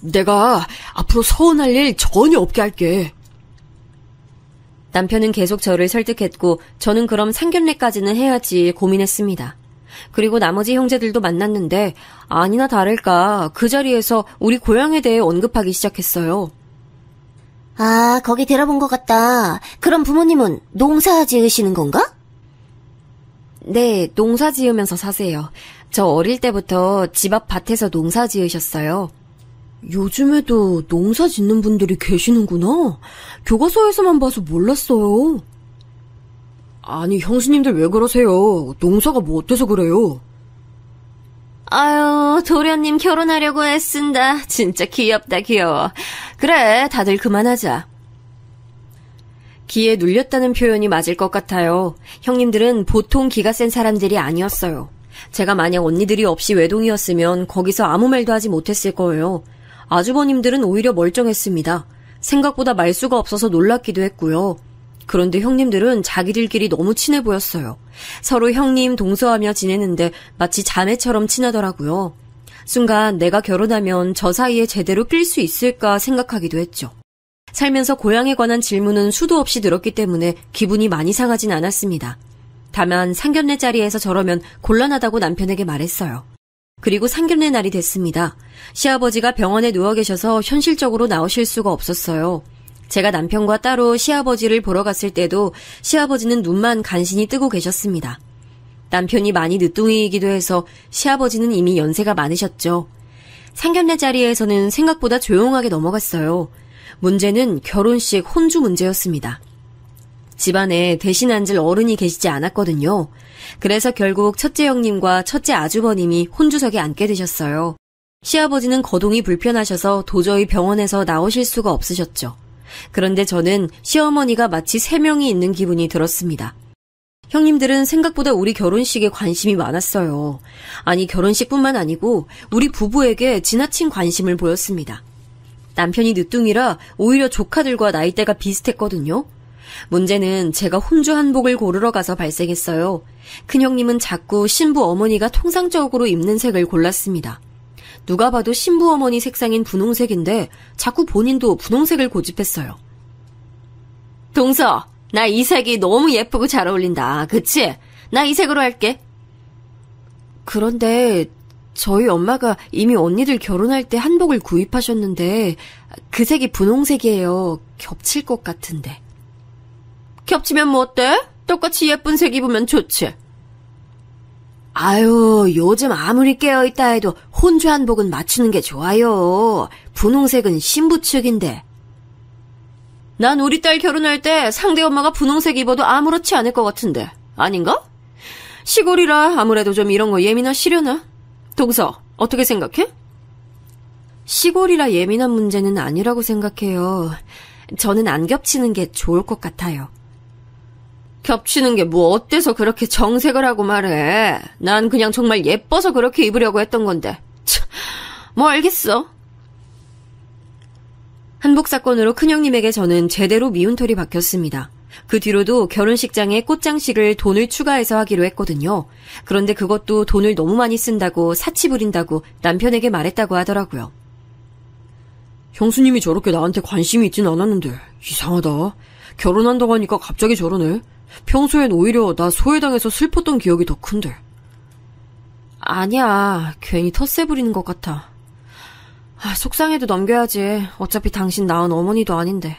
내가 앞으로 서운할 일 전혀 없게 할게. 남편은 계속 저를 설득했고 저는 그럼 상견례까지는 해야지 고민했습니다. 그리고 나머지 형제들도 만났는데 아니나 다를까 그 자리에서 우리 고향에 대해 언급하기 시작했어요. 아, 거기 들어본 것 같다. 그럼 부모님은 농사 지으시는 건가? 네, 농사 지으면서 사세요. 저 어릴 때부터 집 앞 밭에서 농사 지으셨어요. 요즘에도 농사 짓는 분들이 계시는구나. 교과서에서만 봐서 몰랐어요. 아니, 형수님들 왜 그러세요? 농사가 뭐 어때서 그래요? 아유, 도련님 결혼하려고 애쓴다. 진짜 귀엽다, 귀여워. 그래, 다들 그만하자. 기에 눌렸다는 표현이 맞을 것 같아요. 형님들은 보통 기가 센 사람들이 아니었어요. 제가 만약 언니들이 없이 외동이었으면 거기서 아무 말도 하지 못했을 거예요. 아주버님들은 오히려 멀쩡했습니다. 생각보다 말수가 없어서 놀랍기도 했고요. 그런데 형님들은 자기들끼리 너무 친해 보였어요. 서로 형님, 동서하며 지내는데 마치 자매처럼 친하더라고요. 순간 내가 결혼하면 저 사이에 제대로 낄 수 있을까 생각하기도 했죠. 살면서 고향에 관한 질문은 수도 없이 들었기 때문에 기분이 많이 상하진 않았습니다. 다만 상견례 자리에서 저러면 곤란하다고 남편에게 말했어요. 그리고 상견례 날이 됐습니다. 시아버지가 병원에 누워 계셔서 현실적으로 나오실 수가 없었어요. 제가 남편과 따로 시아버지를 보러 갔을 때도 시아버지는 눈만 간신히 뜨고 계셨습니다. 남편이 많이 늦둥이이기도 해서 시아버지는 이미 연세가 많으셨죠. 상견례 자리에서는 생각보다 조용하게 넘어갔어요. 문제는 결혼식 혼주 문제였습니다. 집안에 대신 앉을 어른이 계시지 않았거든요. 그래서 결국 첫째 형님과 첫째 아주버님이 혼주석에 앉게 되셨어요. 시아버지는 거동이 불편하셔서 도저히 병원에서 나오실 수가 없으셨죠. 그런데 저는 시어머니가 마치 3명이 있는 기분이 들었습니다. 형님들은 생각보다 우리 결혼식에 관심이 많았어요. 아니, 결혼식뿐만 아니고 우리 부부에게 지나친 관심을 보였습니다. 남편이 늦둥이라 오히려 조카들과 나이대가 비슷했거든요. 문제는 제가 혼주 한복을 고르러 가서 발생했어요. 큰형님은 자꾸 신부 어머니가 통상적으로 입는 색을 골랐습니다. 누가 봐도 신부 어머니 색상인 분홍색인데 자꾸 본인도 분홍색을 고집했어요. 동서, 나 이 색이 너무 예쁘고 잘 어울린다. 그치? 나 이 색으로 할게. 그런데 저희 엄마가 이미 언니들 결혼할 때 한복을 구입하셨는데 그 색이 분홍색이에요. 겹칠 것 같은데. 겹치면 뭐 어때? 똑같이 예쁜 색 입으면 좋지. 아유, 요즘 아무리 깨어있다 해도 혼주 한복은 맞추는 게 좋아요. 분홍색은 신부 측인데. 난 우리 딸 결혼할 때 상대 엄마가 분홍색 입어도 아무렇지 않을 것 같은데. 아닌가? 시골이라 아무래도 좀 이런 거 예민하시려나? 동서, 어떻게 생각해? 시골이라 예민한 문제는 아니라고 생각해요. 저는 안 겹치는 게 좋을 것 같아요. 겹치는 게 뭐 어때서 그렇게 정색을 하고 말해. 난 그냥 정말 예뻐서 그렇게 입으려고 했던 건데. 참, 뭐 알겠어. 한복 사건으로 큰형님에게 저는 제대로 미운털이 박혔습니다. 그 뒤로도 결혼식장에 꽃장식을 돈을 추가해서 하기로 했거든요. 그런데 그것도 돈을 너무 많이 쓴다고 사치 부린다고 남편에게 말했다고 하더라고요. 형수님이 저렇게 나한테 관심이 있진 않았는데 이상하다. 결혼한다고 하니까 갑자기 저러네. 평소엔 오히려 나 소외당해서 슬펐던 기억이 더 큰데. 아니야, 괜히 텃세 부리는 것 같아. 속상해도 넘겨야지. 어차피 당신 낳은 어머니도 아닌데.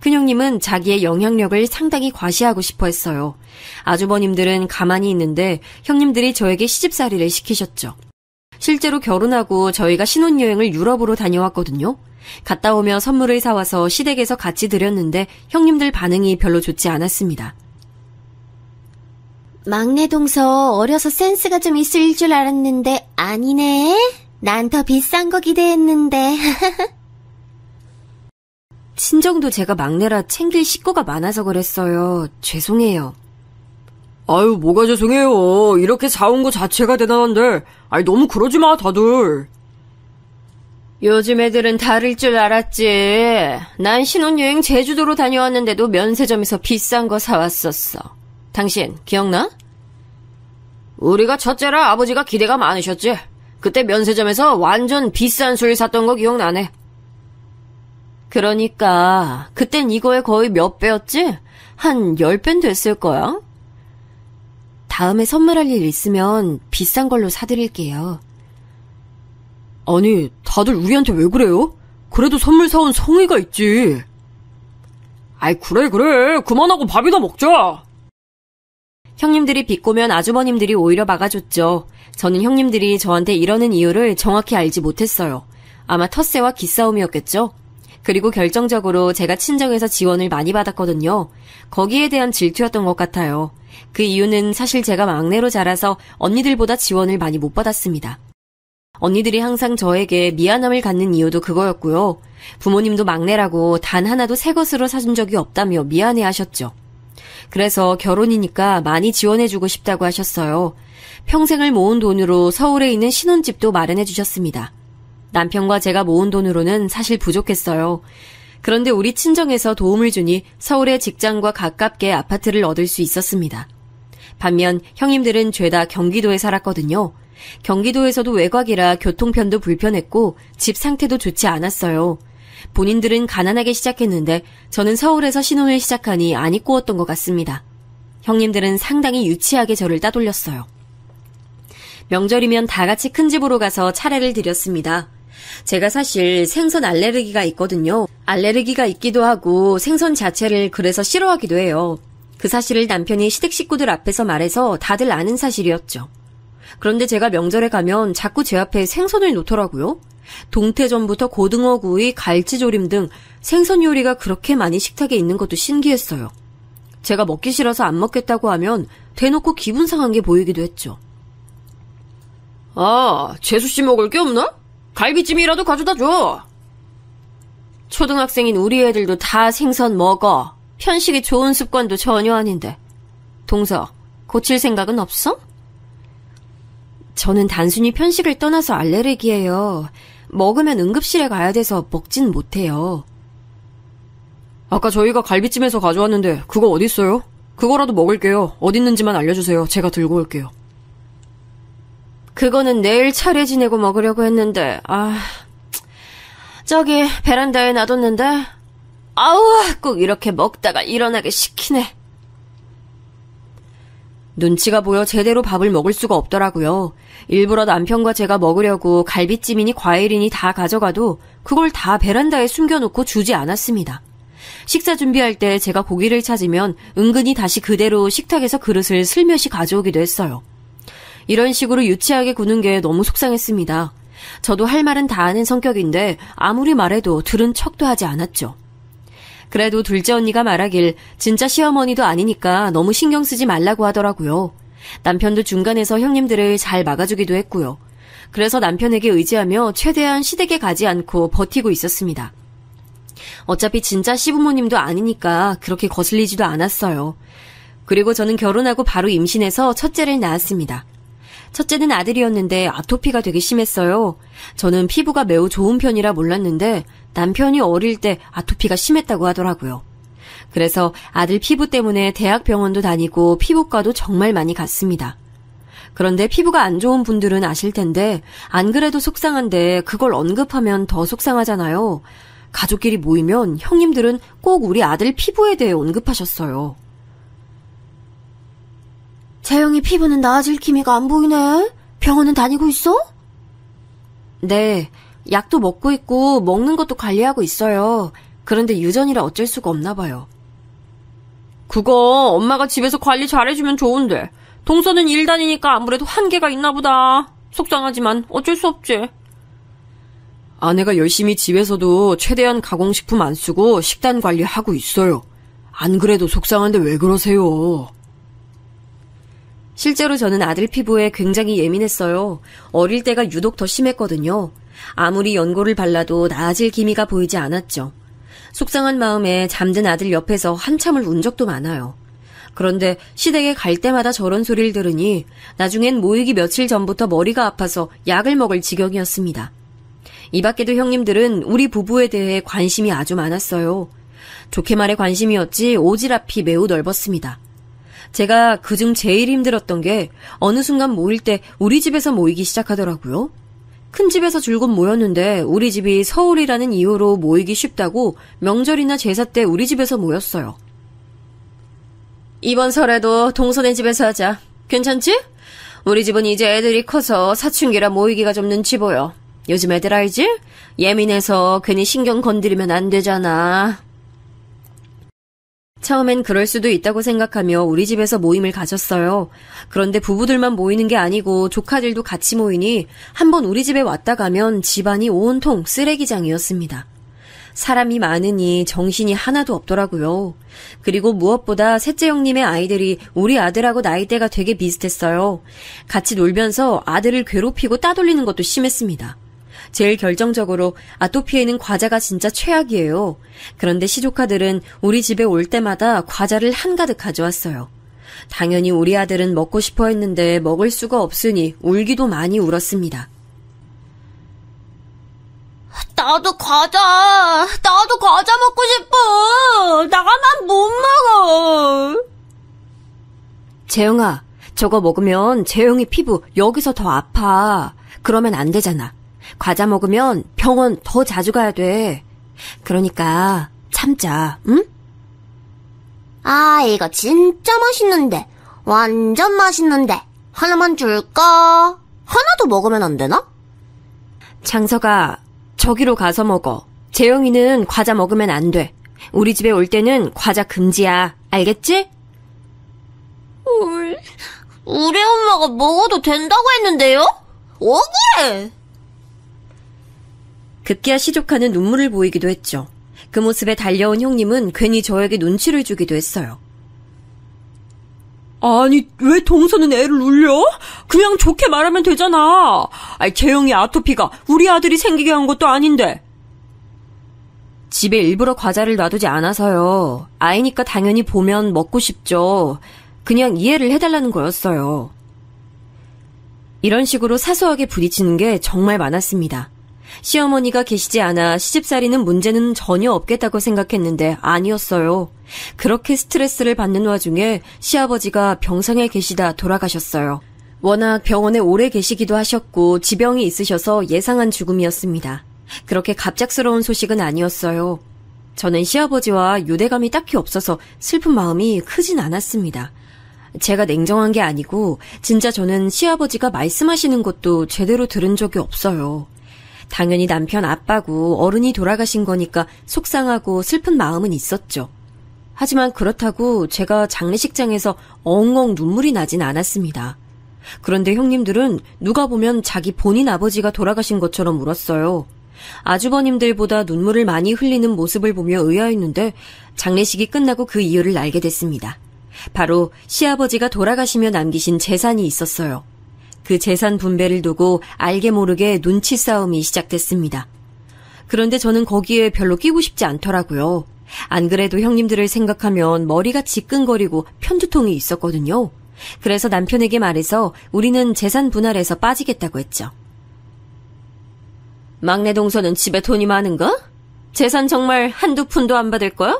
큰형님은 자기의 영향력을 상당히 과시하고 싶어 했어요. 아주버님들은 가만히 있는데 형님들이 저에게 시집살이를 시키셨죠. 실제로 결혼하고 저희가 신혼여행을 유럽으로 다녀왔거든요. 갔다 오며 선물을 사와서 시댁에서 같이 드렸는데 형님들 반응이 별로 좋지 않았습니다. 막내 동서 어려서 센스가 좀 있을 줄 알았는데 아니네. 난 더 비싼 거 기대했는데. 친정도 제가 막내라 챙길 식구가 많아서 그랬어요. 죄송해요. 아유, 뭐가 죄송해요. 이렇게 사온 거 자체가 대단한데. 너무 그러지 마, 다들. 요즘 애들은 다를 줄 알았지. 난 신혼여행 제주도로 다녀왔는데도 면세점에서 비싼 거 사왔었어. 당신 기억나? 우리가 첫째라 아버지가 기대가 많으셨지. 그때 면세점에서 완전 비싼 술 샀던 거 기억나네. 그러니까 그땐 이거에 거의 몇 배였지? 한 10배는 됐을 거야. 다음에 선물할 일 있으면 비싼 걸로 사드릴게요. 아니, 다들 우리한테 왜 그래요? 그래도 선물 사온 성의가 있지. 그래. 그만하고 밥이나 먹자. 형님들이 비꼬면 아주버님들이 오히려 막아줬죠. 저는 형님들이 저한테 이러는 이유를 정확히 알지 못했어요. 아마 텃세와 기싸움이었겠죠. 그리고 결정적으로 제가 친정에서 지원을 많이 받았거든요. 거기에 대한 질투였던 것 같아요. 그 이유는 사실 제가 막내로 자라서 언니들보다 지원을 많이 못 받았습니다. 언니들이 항상 저에게 미안함을 갖는 이유도 그거였고요. 부모님도 막내라고 단 하나도 새 것으로 사준 적이 없다며 미안해하셨죠. 그래서 결혼이니까 많이 지원해주고 싶다고 하셨어요. 평생을 모은 돈으로 서울에 있는 신혼집도 마련해 주셨습니다. 남편과 제가 모은 돈으로는 사실 부족했어요. 그런데 우리 친정에서 도움을 주니 서울의 직장과 가깝게 아파트를 얻을 수 있었습니다. 반면 형님들은 죄다 경기도에 살았거든요. 경기도에서도 외곽이라 교통편도 불편했고 집 상태도 좋지 않았어요. 본인들은 가난하게 시작했는데 저는 서울에서 신혼을 시작하니 안 이꾸었던 것 같습니다. 형님들은 상당히 유치하게 저를 따돌렸어요. 명절이면 다 같이 큰 집으로 가서 차례를 드렸습니다. 제가 사실 생선 알레르기가 있거든요. 알레르기가 있기도 하고 생선 자체를 그래서 싫어하기도 해요. 그 사실을 남편이 시댁 식구들 앞에서 말해서 다들 아는 사실이었죠. 그런데 제가 명절에 가면 자꾸 제 앞에 생선을 놓더라고요. 동태전부터 고등어구이, 갈치조림 등 생선 요리가 그렇게 많이 식탁에 있는 것도 신기했어요. 제가 먹기 싫어서 안 먹겠다고 하면 대놓고 기분 상한 게 보이기도 했죠. 재수씨 먹을 게 없나? 갈비찜이라도 가져다 줘. 초등학생인 우리 애들도 다 생선 먹어. 편식이 좋은 습관도 전혀 아닌데. 동서, 고칠 생각은 없어? 저는 단순히 편식을 떠나서 알레르기예요. 먹으면 응급실에 가야 돼서 먹진 못해요. 아까 저희가 갈비찜에서 가져왔는데 그거 어딨어요? 그거라도 먹을게요. 어딨는지만 알려주세요. 제가 들고 올게요. 그거는 내일 차례 지내고 먹으려고 했는데 저기 베란다에 놔뒀는데 꼭 이렇게 먹다가 일어나게 시키네. 눈치가 보여 제대로 밥을 먹을 수가 없더라고요. 일부러 남편과 제가 먹으려고 갈비찜이니 과일이니 다 가져가도 그걸 다 베란다에 숨겨놓고 주지 않았습니다. 식사 준비할 때 제가 고기를 찾으면 은근히 다시 그대로 식탁에서 그릇을 슬며시 가져오기도 했어요. 이런 식으로 유치하게 구는 게 너무 속상했습니다. 저도 할 말은 다 하는 성격인데 아무리 말해도 들은 척도 하지 않았죠. 그래도 둘째 언니가 말하길 진짜 시어머니도 아니니까 너무 신경 쓰지 말라고 하더라고요. 남편도 중간에서 형님들을 잘 막아주기도 했고요. 그래서 남편에게 의지하며 최대한 시댁에 가지 않고 버티고 있었습니다. 어차피 진짜 시부모님도 아니니까 그렇게 거슬리지도 않았어요. 그리고 저는 결혼하고 바로 임신해서 첫째를 낳았습니다. 첫째는 아들이었는데 아토피가 되게 심했어요. 저는 피부가 매우 좋은 편이라 몰랐는데 남편이 어릴 때 아토피가 심했다고 하더라고요. 그래서 아들 피부 때문에 대학병원도 다니고 피부과도 정말 많이 갔습니다. 그런데 피부가 안 좋은 분들은 아실 텐데 안 그래도 속상한데 그걸 언급하면 더 속상하잖아요. 가족끼리 모이면 형님들은 꼭 우리 아들 피부에 대해 언급하셨어요. 재영이 피부는 나아질 기미가 안 보이네. 병원은 다니고 있어? 네, 약도 먹고 있고 먹는 것도 관리하고 있어요. 그런데 유전이라 어쩔 수가 없나 봐요. 그거 엄마가 집에서 관리 잘해주면 좋은데 동서는 일 다니니까 아무래도 한계가 있나 보다. 속상하지만 어쩔 수 없지. 아내가 열심히 집에서도 최대한 가공식품 안 쓰고 식단 관리하고 있어요. 안 그래도 속상한데 왜 그러세요? 실제로 저는 아들 피부에 굉장히 예민했어요. 어릴 때가 유독 더 심했거든요. 아무리 연고를 발라도 나아질 기미가 보이지 않았죠. 속상한 마음에 잠든 아들 옆에서 한참을 운 적도 많아요. 그런데 시댁에 갈 때마다 저런 소리를 들으니 나중엔 모이기 며칠 전부터 머리가 아파서 약을 먹을 지경이었습니다. 이 밖에도 형님들은 우리 부부에 대해 관심이 아주 많았어요. 좋게 말해 관심이었지 오지랖이 매우 넓었습니다. 제가 그중 제일 힘들었던 게 어느 순간 모일 때 우리 집에서 모이기 시작하더라고요. 큰 집에서 줄곧 모였는데 우리 집이 서울이라는 이유로 모이기 쉽다고 명절이나 제사 때 우리 집에서 모였어요. 이번 설에도 동서네 집에서 하자. 괜찮지? 우리 집은 이제 애들이 커서 사춘기라 모이기가 좀 눈치 보여. 요즘 애들 알지? 예민해서 괜히 신경 건드리면 안 되잖아. 처음엔 그럴 수도 있다고 생각하며 우리 집에서 모임을 가졌어요. 그런데 부부들만 모이는 게 아니고 조카들도 같이 모이니 한번 우리 집에 왔다 가면 집안이 온통 쓰레기장이었습니다. 사람이 많으니 정신이 하나도 없더라고요. 그리고 무엇보다 셋째 형님의 아이들이 우리 아들하고 나이대가 되게 비슷했어요. 같이 놀면서 아들을 괴롭히고 따돌리는 것도 심했습니다. 제일 결정적으로 아토피에는 과자가 진짜 최악이에요. 그런데 시조카들은 우리 집에 올 때마다 과자를 한가득 가져왔어요. 당연히 우리 아들은 먹고 싶어 했는데 먹을 수가 없으니 울기도 많이 울었습니다. 나도 과자 먹고 싶어. 나만 못 먹어. 재영아, 저거 먹으면 재영이 피부 여기서 더 아파. 그러면 안 되잖아. 과자 먹으면 병원 더 자주 가야 돼. 그러니까 참자, 응? 아, 이거 진짜 맛있는데. 완전 맛있는데. 하나만 줄까? 하나도 먹으면 안 되나? 장서가 저기로 가서 먹어. 재영이는 과자 먹으면 안 돼. 우리 집에 올 때는 과자 금지야. 알겠지? 우리 엄마가 먹어도 된다고 했는데요? 억울해. 급기야 시조카는 눈물을 보이기도 했죠. 그 모습에 달려온 형님은 괜히 저에게 눈치를 주기도 했어요. 아니, 왜 동서는 애를 울려? 그냥 좋게 말하면 되잖아. 아니, 재영이 아토피가 우리 아들이 생기게 한 것도 아닌데. 집에 일부러 과자를 놔두지 않아서요. 아이니까 당연히 보면 먹고 싶죠. 그냥 이해를 해달라는 거였어요. 이런 식으로 사소하게 부딪히는 게 정말 많았습니다. 시어머니가 계시지 않아 시집살이는 문제는 전혀 없겠다고 생각했는데 아니었어요. 그렇게 스트레스를 받는 와중에 시아버지가 병상에 계시다 돌아가셨어요. 워낙 병원에 오래 계시기도 하셨고 지병이 있으셔서 예상한 죽음이었습니다. 그렇게 갑작스러운 소식은 아니었어요. 저는 시아버지와 유대감이 딱히 없어서 슬픈 마음이 크진 않았습니다. 제가 냉정한 게 아니고 진짜 저는 시아버지가 말씀하시는 것도 제대로 들은 적이 없어요. 당연히 남편 아빠고 어른이 돌아가신 거니까 속상하고 슬픈 마음은 있었죠. 하지만 그렇다고 제가 장례식장에서 엉엉 눈물이 나진 않았습니다. 그런데 형님들은 누가 보면 자기 본인 아버지가 돌아가신 것처럼 울었어요. 아주버님들보다 눈물을 많이 흘리는 모습을 보며 의아했는데 장례식이 끝나고 그 이유를 알게 됐습니다. 바로 시아버지가 돌아가시며 남기신 재산이 있었어요. 그 재산 분배를 두고 알게 모르게 눈치 싸움이 시작됐습니다. 그런데 저는 거기에 별로 끼고 싶지 않더라고요. 안 그래도 형님들을 생각하면 머리가 지끈거리고 편두통이 있었거든요. 그래서 남편에게 말해서 우리는 재산 분할에서 빠지겠다고 했죠. 막내 동서는 집에 돈이 많은가? 재산 정말 한두 푼도 안 받을 거야?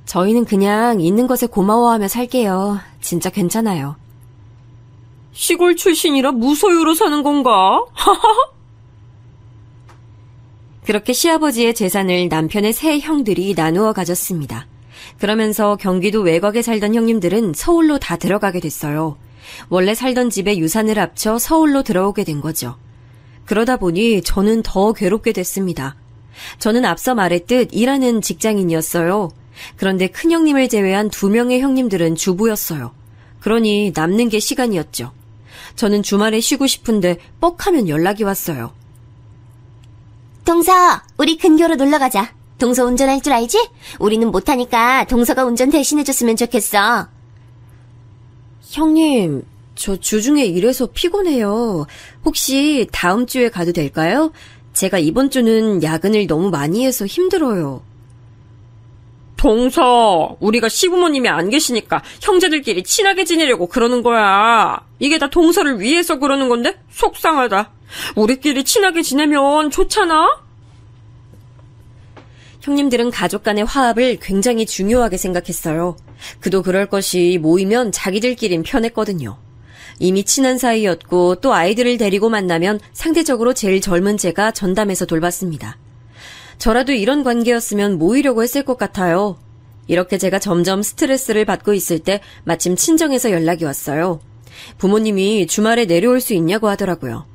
저희는 그냥 있는 것에 고마워하며 살게요. 진짜 괜찮아요. 시골 출신이라 무소유로 사는 건가? 그렇게 시아버지의 재산을 남편의 세 형들이 나누어 가졌습니다. 그러면서 경기도 외곽에 살던 형님들은 서울로 다 들어가게 됐어요. 원래 살던 집에 유산을 합쳐 서울로 들어오게 된 거죠. 그러다 보니 저는 더 괴롭게 됐습니다. 저는 앞서 말했듯 일하는 직장인이었어요. 그런데 큰형님을 제외한 2명의 형님들은 주부였어요. 그러니 남는 게 시간이었죠. 저는 주말에 쉬고 싶은데 뻑하면 연락이 왔어요. 동서, 우리 근교로 놀러 가자. 동서 운전할 줄 알지? 우리는 못하니까 동서가 운전 대신해줬으면 좋겠어. 형님, 저 주중에 일해서 피곤해요. 혹시 다음 주에 가도 될까요? 제가 이번 주는 야근을 너무 많이 해서 힘들어요. 동서, 우리가 시부모님이 안 계시니까 형제들끼리 친하게 지내려고 그러는 거야. 이게 다 동서를 위해서 그러는 건데 속상하다. 우리끼리 친하게 지내면 좋잖아? 형님들은 가족 간의 화합을 굉장히 중요하게 생각했어요. 그도 그럴 것이 모이면 자기들끼린 편했거든요. 이미 친한 사이였고 또 아이들을 데리고 만나면 상대적으로 제일 젊은 제가 전담해서 돌봤습니다. 저라도 이런 관계였으면 모이려고 했을 것 같아요. 이렇게 제가 점점 스트레스를 받고 있을 때 마침 친정에서 연락이 왔어요. 부모님이 주말에 내려올 수 있냐고 하더라고요.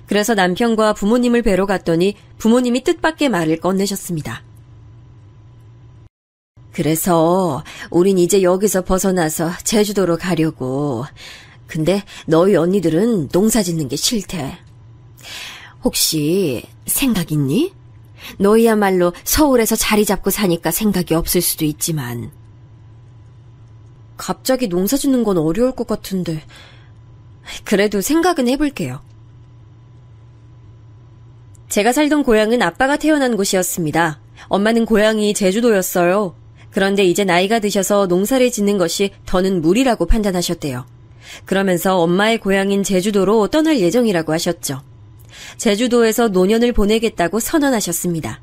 그래서 남편과 부모님을 뵈러 갔더니 부모님이 뜻밖의 말을 꺼내셨습니다. 그래서 우린 이제 여기서 벗어나서 제주도로 가려고. 근데 너희 언니들은 농사 짓는 게 싫대. 혹시 생각 있니? 너희야말로 서울에서 자리 잡고 사니까 생각이 없을 수도 있지만. 갑자기 농사 짓는 건 어려울 것 같은데. 그래도 생각은 해볼게요. 제가 살던 고향은 아빠가 태어난 곳이었습니다. 엄마는 고향이 제주도였어요. 그런데 이제 나이가 드셔서 농사를 짓는 것이 더는 무리라고 판단하셨대요. 그러면서 엄마의 고향인 제주도로 떠날 예정이라고 하셨죠. 제주도에서 노년을 보내겠다고 선언하셨습니다.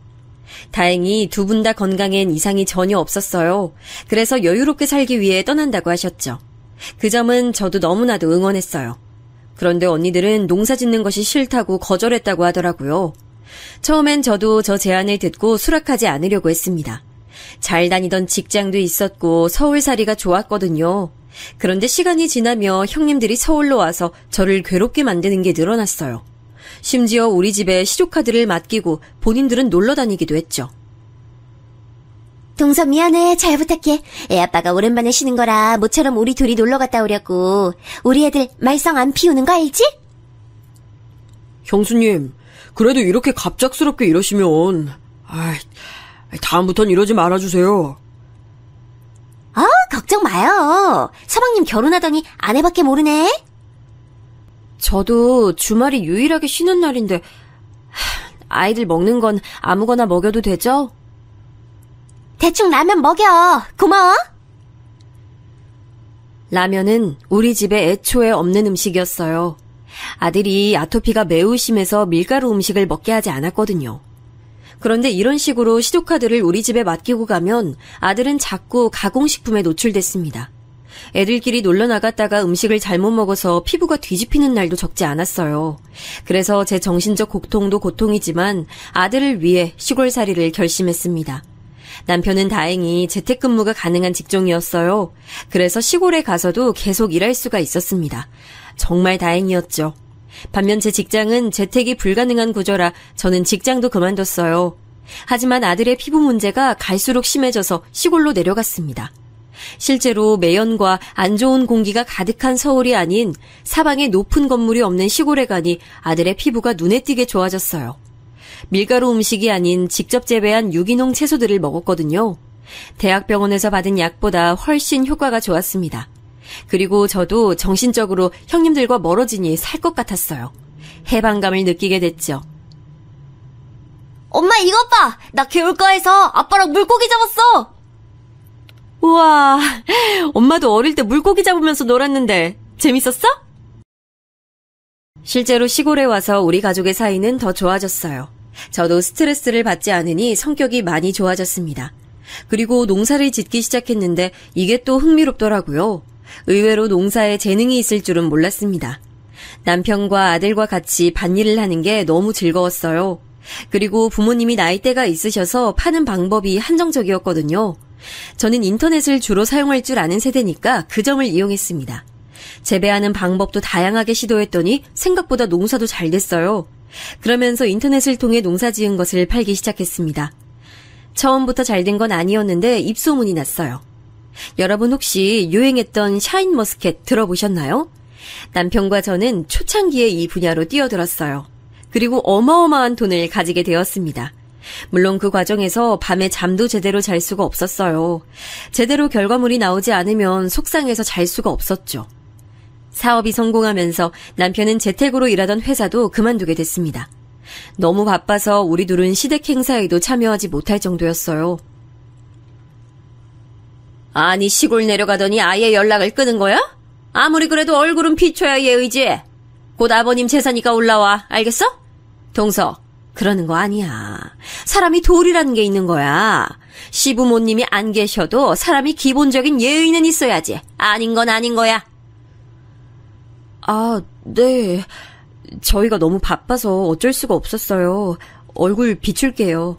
다행히 두 분 다 건강엔 이상이 전혀 없었어요. 그래서 여유롭게 살기 위해 떠난다고 하셨죠. 그 점은 저도 너무나도 응원했어요. 그런데 언니들은 농사 짓는 것이 싫다고 거절했다고 하더라고요. 처음엔 저도 저 제안을 듣고 수락하지 않으려고 했습니다. 잘 다니던 직장도 있었고 서울살이가 좋았거든요. 그런데 시간이 지나며 형님들이 서울로 와서 저를 괴롭게 만드는 게 늘어났어요. 심지어 우리 집에 시조카드를 맡기고 본인들은 놀러 다니기도 했죠. 동서 미안해. 잘 부탁해. 애아빠가 오랜만에 쉬는 거라 모처럼 우리 둘이 놀러 갔다 오려고. 우리 애들 말썽 안 피우는 거 알지? 형수님, 그래도 이렇게 갑작스럽게 이러시면 다음부턴 이러지 말아주세요. 걱정 마요. 서방님 결혼하더니 아내밖에 모르네. 저도 주말이 유일하게 쉬는 날인데 아이들 먹는 건 아무거나 먹여도 되죠? 대충 라면 먹여. 고마워. 라면은 우리 집에 애초에 없는 음식이었어요. 아들이 아토피가 매우 심해서 밀가루 음식을 먹게 하지 않았거든요. 그런데 이런 식으로 시조카드를 우리 집에 맡기고 가면 아들은 자꾸 가공식품에 노출됐습니다. 애들끼리 놀러 나갔다가 음식을 잘못 먹어서 피부가 뒤집히는 날도 적지 않았어요. 그래서 제 정신적 고통도 고통이지만 아들을 위해 시골살이를 결심했습니다. 남편은 다행히 재택근무가 가능한 직종이었어요. 그래서 시골에 가서도 계속 일할 수가 있었습니다. 정말 다행이었죠. 반면 제 직장은 재택이 불가능한 구조라 저는 직장도 그만뒀어요. 하지만 아들의 피부 문제가 갈수록 심해져서 시골로 내려갔습니다. 실제로 매연과 안 좋은 공기가 가득한 서울이 아닌 사방에 높은 건물이 없는 시골에 가니 아들의 피부가 눈에 띄게 좋아졌어요. 밀가루 음식이 아닌 직접 재배한 유기농 채소들을 먹었거든요. 대학병원에서 받은 약보다 훨씬 효과가 좋았습니다. 그리고 저도 정신적으로 형님들과 멀어지니 살 것 같았어요. 해방감을 느끼게 됐죠. 엄마 이것 봐. 나 개울가에서 아빠랑 물고기 잡았어. 우와, 엄마도 어릴 때 물고기 잡으면서 놀았는데 재밌었어? 실제로 시골에 와서 우리 가족의 사이는 더 좋아졌어요. 저도 스트레스를 받지 않으니 성격이 많이 좋아졌습니다. 그리고 농사를 짓기 시작했는데 이게 또 흥미롭더라고요. 의외로 농사에 재능이 있을 줄은 몰랐습니다. 남편과 아들과 같이 밭일을 하는 게 너무 즐거웠어요. 그리고 부모님이 나이대가 있으셔서 파는 방법이 한정적이었거든요. 저는 인터넷을 주로 사용할 줄 아는 세대니까 그 점을 이용했습니다. 재배하는 방법도 다양하게 시도했더니 생각보다 농사도 잘 됐어요. 그러면서 인터넷을 통해 농사 지은 것을 팔기 시작했습니다. 처음부터 잘 된 건 아니었는데 입소문이 났어요. 여러분 혹시 유행했던 샤인머스켓 들어보셨나요? 남편과 저는 초창기에 이 분야로 뛰어들었어요. 그리고 어마어마한 돈을 가지게 되었습니다. 물론 그 과정에서 밤에 잠도 제대로 잘 수가 없었어요. 제대로 결과물이 나오지 않으면 속상해서 잘 수가 없었죠. 사업이 성공하면서 남편은 재택으로 일하던 회사도 그만두게 됐습니다. 너무 바빠서 우리 둘은 시댁 행사에도 참여하지 못할 정도였어요. 아니 시골 내려가더니 아예 연락을 끊은 거야? 아무리 그래도 얼굴은 비춰야 예의지. 곧 아버님 제사니까 올라와. 알겠어? 동서, 그러는 거 아니야. 사람이 도리라는 게 있는 거야. 시부모님이 안 계셔도 사람이 기본적인 예의는 있어야지. 아닌 건 아닌 거야. 아, 네. 저희가 너무 바빠서 어쩔 수가 없었어요. 얼굴 비출게요.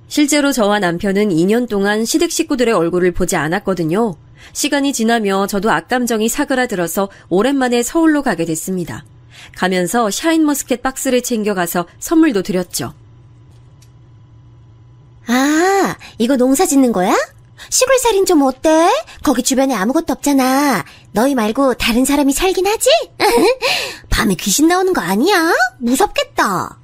실제로 저와 남편은 2년 동안 시댁 식구들의 얼굴을 보지 않았거든요. 시간이 지나며 저도 악감정이 사그라들어서 오랜만에 서울로 가게 됐습니다. 가면서 샤인머스켓 박스를 챙겨가서 선물도 드렸죠. 아, 이거 농사 짓는 거야? 시골살인 좀 어때? 거기 주변에 아무것도 없잖아. 너희 말고 다른 사람이 살긴 하지? 밤에 귀신 나오는 거 아니야? 무섭겠다.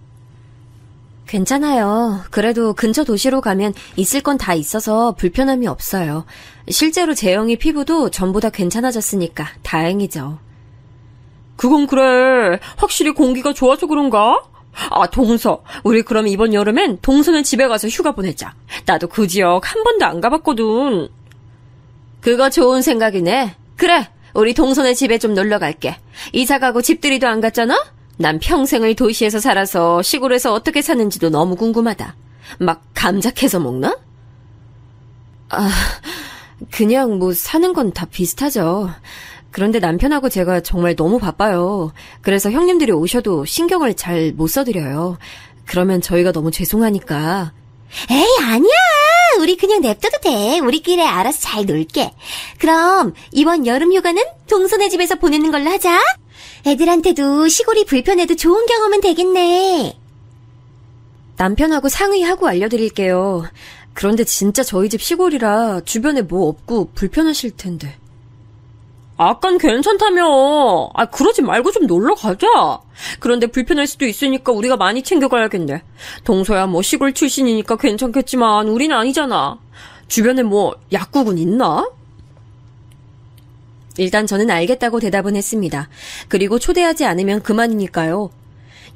괜찮아요. 그래도 근처 도시로 가면 있을 건 다 있어서 불편함이 없어요. 실제로 재영이 피부도 전보다 괜찮아졌으니까 다행이죠. 그건 그래. 확실히 공기가 좋아서 그런가? 아, 동서. 우리 그럼 이번 여름엔 동서네 집에 가서 휴가 보내자. 나도 그 지역 한 번도 안 가봤거든. 그거 좋은 생각이네. 그래, 우리 동서네 집에 좀 놀러 갈게. 이사 가고 집들이도 안 갔잖아? 난 평생을 도시에서 살아서 시골에서 어떻게 사는지도 너무 궁금하다. 막 감자 캐서 먹나? 아, 그냥 뭐 사는 건 다 비슷하죠. 그런데 남편하고 제가 정말 너무 바빠요. 그래서 형님들이 오셔도 신경을 잘 못 써드려요. 그러면 저희가 너무 죄송하니까. 에이, 아니야. 우리 그냥 냅둬도 돼. 우리끼리 알아서 잘 놀게. 그럼 이번 여름 휴가는 동서네 집에서 보내는 걸로 하자. 애들한테도 시골이 불편해도 좋은 경험은 되겠네. 남편하고 상의하고 알려드릴게요. 그런데 진짜 저희 집 시골이라 주변에 뭐 없고 불편하실 텐데. 아깐 괜찮다며. 아, 그러지 말고 좀 놀러 가자. 그런데 불편할 수도 있으니까 우리가 많이 챙겨가야겠네. 동서야 뭐 시골 출신이니까 괜찮겠지만 우린 아니잖아. 주변에 뭐 약국은 있나? 일단 저는 알겠다고 대답은 했습니다. 그리고 초대하지 않으면 그만이니까요.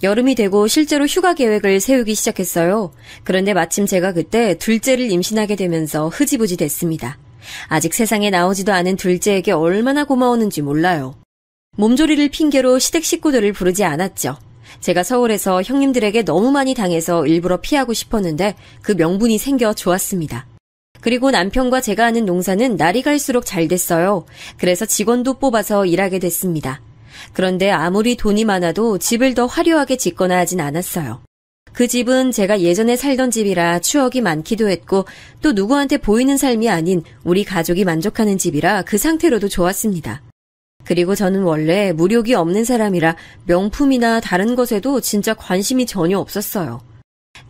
여름이 되고 실제로 휴가 계획을 세우기 시작했어요. 그런데 마침 제가 그때 둘째를 임신하게 되면서 흐지부지 됐습니다. 아직 세상에 나오지도 않은 둘째에게 얼마나 고마웠는지 몰라요. 몸조리를 핑계로 시댁 식구들을 부르지 않았죠. 제가 서울에서 형님들에게 너무 많이 당해서 일부러 피하고 싶었는데 그 명분이 생겨 좋았습니다. 그리고 남편과 제가 하는 농사는 날이 갈수록 잘 됐어요. 그래서 직원도 뽑아서 일하게 됐습니다. 그런데 아무리 돈이 많아도 집을 더 화려하게 짓거나 하진 않았어요. 그 집은 제가 예전에 살던 집이라 추억이 많기도 했고 또 누구한테 보이는 삶이 아닌 우리 가족이 만족하는 집이라 그 상태로도 좋았습니다. 그리고 저는 원래 물욕이 없는 사람이라 명품이나 다른 것에도 진짜 관심이 전혀 없었어요.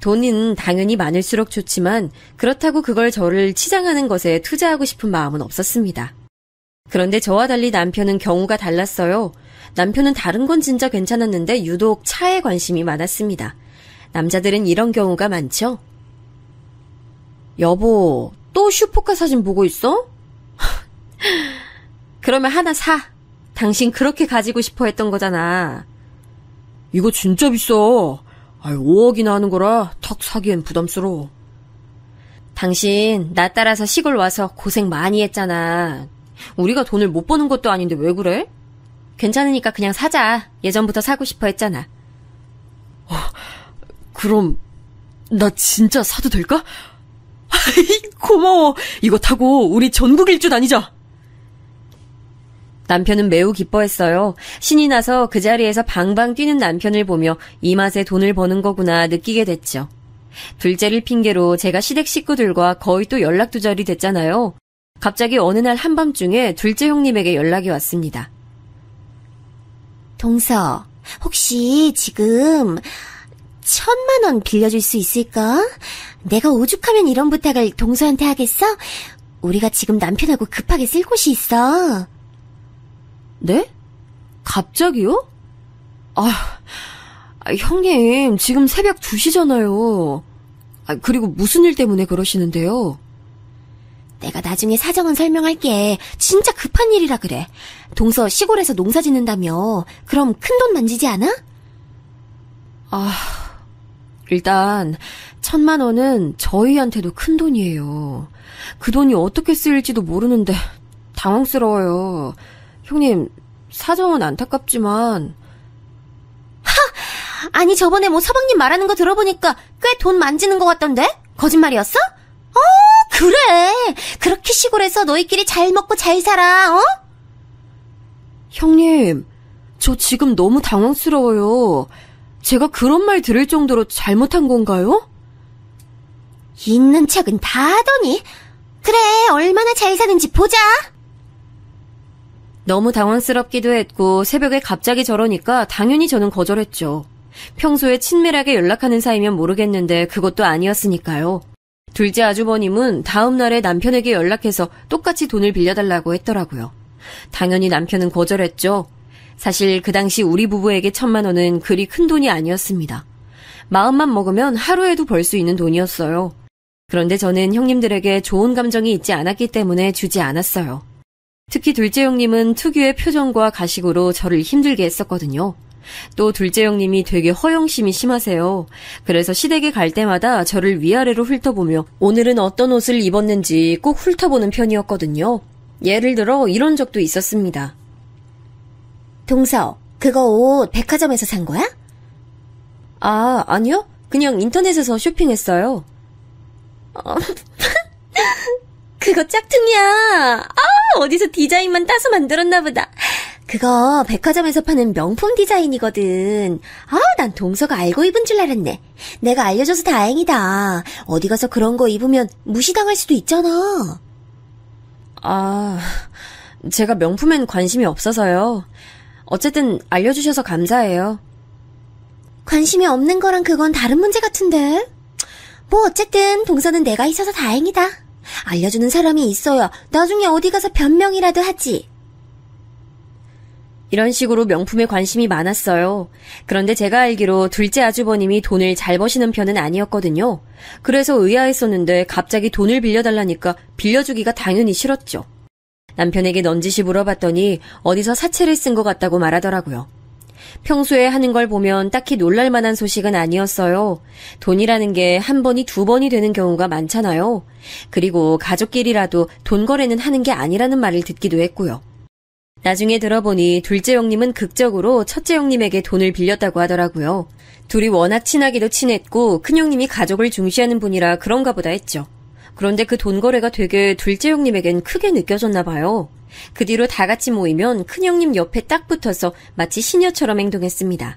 돈은 당연히 많을수록 좋지만 그렇다고 그걸 저를 치장하는 것에 투자하고 싶은 마음은 없었습니다. 그런데 저와 달리 남편은 경우가 달랐어요. 남편은 다른 건 진짜 괜찮았는데 유독 차에 관심이 많았습니다. 남자들은 이런 경우가 많죠? 여보, 또 슈퍼카 사진 보고 있어? 그러면 하나 사. 당신 그렇게 가지고 싶어 했던 거잖아. 이거 진짜 비싸. 5억이나 하는 거라 턱 사기엔 부담스러워. 당신 나 따라서 시골 와서 고생 많이 했잖아. 우리가 돈을 못 버는 것도 아닌데 왜 그래? 괜찮으니까 그냥 사자. 예전부터 사고 싶어 했잖아. 그럼 나 진짜 사도 될까? 고마워. 이거 타고 우리 전국 일주 다니자. 남편은 매우 기뻐했어요. 신이 나서 그 자리에서 방방 뛰는 남편을 보며 이 맛에 돈을 버는 거구나 느끼게 됐죠. 둘째를 핑계로 제가 시댁 식구들과 거의 또 연락두절이 됐잖아요. 갑자기 어느 날 한밤중에 둘째 형님에게 연락이 왔습니다. 동서, 혹시 지금 1,000만 원 빌려줄 수 있을까? 내가 오죽하면 이런 부탁을 동서한테 하겠어? 우리가 지금 남편하고 급하게 쓸 곳이 있어. 네? 갑자기요? 형님, 지금 새벽 2시잖아요. 그리고 무슨 일 때문에 그러시는데요? 내가 나중에 사정은 설명할게. 진짜 급한 일이라 그래. 동서 시골에서 농사 짓는다며. 그럼 큰돈 만지지 않아? 일단 1,000만 원은 저희한테도 큰 돈이에요. 그 돈이 어떻게 쓰일지도 모르는데 당황스러워요. 형님, 사정은 안타깝지만. 아니 저번에 뭐 서방님 말하는 거 들어보니까 꽤 돈 만지는 것 같던데? 거짓말이었어? 그래. 그렇게 시골에서 너희끼리 잘 먹고 잘 살아, 어? 형님, 저 지금 너무 당황스러워요. 제가 그런 말 들을 정도로 잘못한 건가요? 있는 척은 다 하더니. 그래, 얼마나 잘 사는지 보자. 너무 당황스럽기도 했고 새벽에 갑자기 저러니까 당연히 저는 거절했죠. 평소에 친밀하게 연락하는 사이면 모르겠는데 그것도 아니었으니까요. 둘째 아주버님은 다음 날에 남편에게 연락해서 똑같이 돈을 빌려달라고 했더라고요. 당연히 남편은 거절했죠. 사실 그 당시 우리 부부에게 1,000만 원은 그리 큰 돈이 아니었습니다. 마음만 먹으면 하루에도 벌 수 있는 돈이었어요. 그런데 저는 형님들에게 좋은 감정이 있지 않았기 때문에 주지 않았어요. 특히 둘째 형님은 특유의 표정과 가식으로 저를 힘들게 했었거든요. 또 둘째 형님이 되게 허영심이 심하세요. 그래서 시댁에 갈 때마다 저를 위아래로 훑어보며 오늘은 어떤 옷을 입었는지 꼭 훑어보는 편이었거든요. 예를 들어 이런 적도 있었습니다. 동서, 그거 옷 백화점에서 산 거야? 아니요. 그냥 인터넷에서 쇼핑했어요. 그거 짝퉁이야. 어디서 디자인만 따서 만들었나 보다. 그거 백화점에서 파는 명품 디자인이거든. 난 동서가 알고 입은 줄 알았네. 내가 알려줘서 다행이다. 어디 가서 그런 거 입으면 무시당할 수도 있잖아. 제가 명품엔 관심이 없어서요. 어쨌든 알려주셔서 감사해요. 관심이 없는 거랑 그건 다른 문제 같은데. 뭐 어쨌든 동서는 내가 있어서 다행이다. 알려주는 사람이 있어야 나중에 어디 가서 변명이라도 하지. 이런 식으로 명품에 관심이 많았어요. 그런데 제가 알기로 둘째 아주버님이 돈을 잘 버시는 편은 아니었거든요. 그래서 의아했었는데 갑자기 돈을 빌려달라니까 빌려주기가 당연히 싫었죠. 남편에게 넌지시 물어봤더니 어디서 사채를 쓴 것 같다고 말하더라고요. 평소에 하는 걸 보면 딱히 놀랄 만한 소식은 아니었어요. 돈이라는 게 한 번이 두 번이 되는 경우가 많잖아요. 그리고 가족끼리라도 돈 거래는 하는 게 아니라는 말을 듣기도 했고요. 나중에 들어보니 둘째 형님은 극적으로 첫째 형님에게 돈을 빌렸다고 하더라고요. 둘이 워낙 친하기도 친했고 큰형님이 가족을 중시하는 분이라 그런가 보다 했죠. 그런데 그 돈 거래가 되게 둘째 형님에겐 크게 느껴졌나 봐요. 그 뒤로 다 같이 모이면 큰형님 옆에 딱 붙어서 마치 시녀처럼 행동했습니다.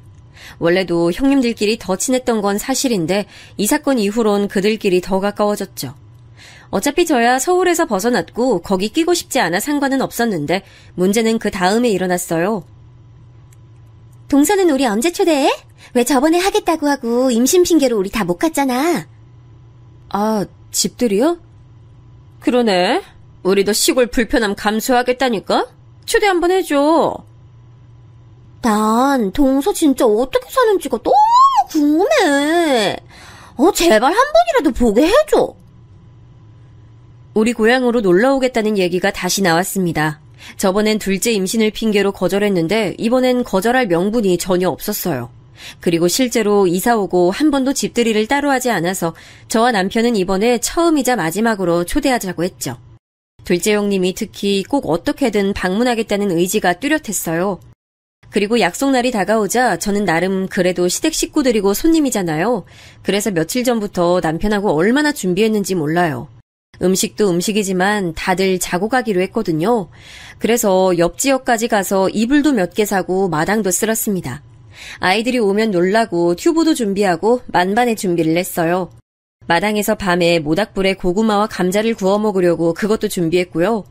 원래도 형님들끼리 더 친했던 건 사실인데 이 사건 이후론 그들끼리 더 가까워졌죠. 어차피 저야 서울에서 벗어났고 거기 끼고 싶지 않아 상관은 없었는데 문제는 그 다음에 일어났어요. 동서는 우리 언제 초대해? 왜 저번에 하겠다고 하고 임신 핑계로 우리 다 못 갔잖아. 집들이요? 그러네. 우리도 시골 불편함 감수하겠다니까? 초대 한번 해줘. 난 동서 진짜 어떻게 사는지가 너무 궁금해. 제발 한 번이라도 보게 해줘. 우리 고향으로 놀러 오겠다는 얘기가 다시 나왔습니다. 저번엔 둘째 임신을 핑계로 거절했는데 이번엔 거절할 명분이 전혀 없었어요. 그리고 실제로 이사 오고 한 번도 집들이를 따로 하지 않아서 저와 남편은 이번에 처음이자 마지막으로 초대하자고 했죠. 둘째 형님이 특히 꼭 어떻게든 방문하겠다는 의지가 뚜렷했어요. 그리고 약속날이 다가오자 저는 나름 그래도 시댁 식구들이고 손님이잖아요. 그래서 며칠 전부터 남편하고 얼마나 준비했는지 몰라요. 음식도 음식이지만 다들 자고 가기로 했거든요. 그래서 옆 지역까지 가서 이불도 몇 개 사고 마당도 쓸었습니다. 아이들이 오면 놀라고 튜브도 준비하고 만반의 준비를 했어요. 마당에서 밤에 모닥불에 고구마와 감자를 구워 먹으려고 그것도 준비했고요.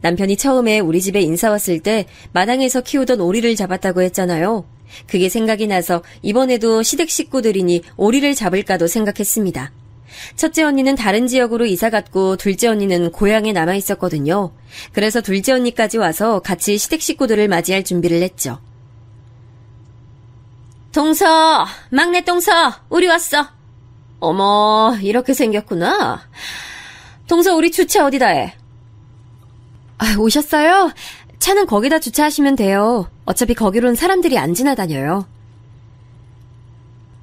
남편이 처음에 우리 집에 인사 왔을 때 마당에서 키우던 오리를 잡았다고 했잖아요. 그게 생각이 나서 이번에도 시댁 식구들이니 오리를 잡을까도 생각했습니다. 첫째 언니는 다른 지역으로 이사 갔고 둘째 언니는 고향에 남아 있었거든요. 그래서 둘째 언니까지 와서 같이 시댁 식구들을 맞이할 준비를 했죠. 동서, 막내 동서, 우리 왔어. 어머, 이렇게 생겼구나. 동서, 우리 주차 어디다 해? 오셨어요? 차는 거기다 주차하시면 돼요. 어차피 거기로는 사람들이 안 지나다녀요.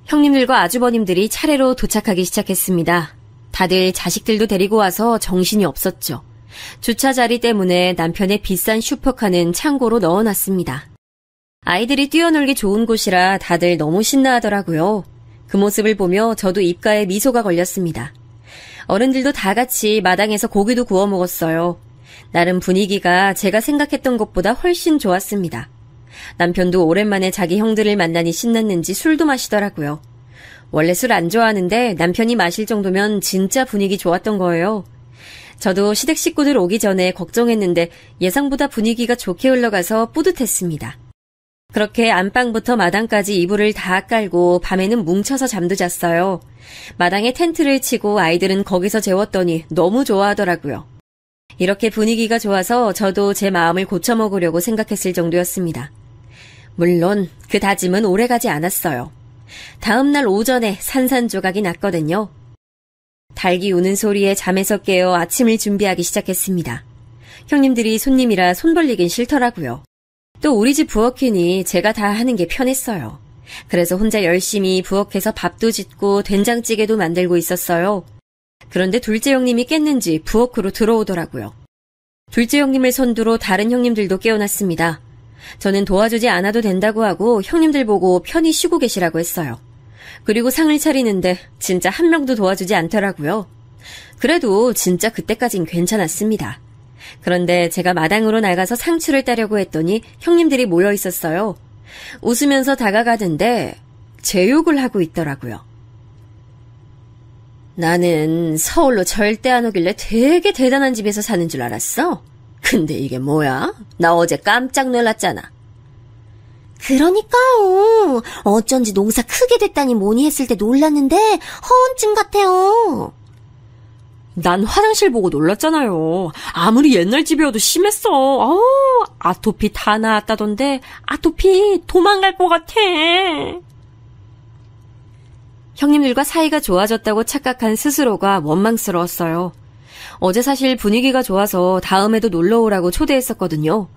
형님들과 아주버님들이 차례로 도착하기 시작했습니다. 다들 자식들도 데리고 와서 정신이 없었죠. 주차 자리 때문에 남편의 비싼 슈퍼카는 창고로 넣어놨습니다. 아이들이 뛰어놀기 좋은 곳이라 다들 너무 신나하더라고요. 그 모습을 보며 저도 입가에 미소가 걸렸습니다. 어른들도 다 같이 마당에서 고기도 구워 먹었어요. 나름 분위기가 제가 생각했던 것보다 훨씬 좋았습니다. 남편도 오랜만에 자기 형들을 만나니 신났는지 술도 마시더라고요. 원래 술 안 좋아하는데 남편이 마실 정도면 진짜 분위기 좋았던 거예요. 저도 시댁 식구들 오기 전에 걱정했는데 예상보다 분위기가 좋게 흘러가서 뿌듯했습니다. 그렇게 안방부터 마당까지 이불을 다 깔고 밤에는 뭉쳐서 잠도 잤어요. 마당에 텐트를 치고 아이들은 거기서 재웠더니 너무 좋아하더라고요. 이렇게 분위기가 좋아서 저도 제 마음을 고쳐먹으려고 생각했을 정도였습니다. 물론 그 다짐은 오래가지 않았어요. 다음날 오전에 산산조각이 났거든요. 닭이 우는 소리에 잠에서 깨어 아침을 준비하기 시작했습니다. 형님들이 손님이라 손 벌리긴 싫더라고요. 또 우리 집 부엌이니 제가 다 하는 게 편했어요. 그래서 혼자 열심히 부엌에서 밥도 짓고 된장찌개도 만들고 있었어요. 그런데 둘째 형님이 깼는지 부엌으로 들어오더라고요. 둘째 형님을 선두로 다른 형님들도 깨어났습니다. 저는 도와주지 않아도 된다고 하고 형님들 보고 편히 쉬고 계시라고 했어요. 그리고 상을 차리는데 진짜 한 명도 도와주지 않더라고요. 그래도 진짜 그때까진 괜찮았습니다. 그런데 제가 마당으로 나가서 상추를 따려고 했더니 형님들이 모여 있었어요. 웃으면서 다가가던데 제 욕을 하고 있더라고요. 나는 서울로 절대 안 오길래 되게 대단한 집에서 사는 줄 알았어. 근데 이게 뭐야? 나 어제 깜짝 놀랐잖아. 그러니까요. 어쩐지 농사 크게 됐다니 뭐니 했을 때 놀랐는데 허언증 같아요. 난 화장실 보고 놀랐잖아요. 아무리 옛날 집이어도 심했어. 아토피 다 나았다던데 아토피 도망갈 것 같아. 형님들과 사이가 좋아졌다고 착각한 스스로가 원망스러웠어요. 어제 사실 분위기가 좋아서 다음에도 놀러오라고 초대했었거든요.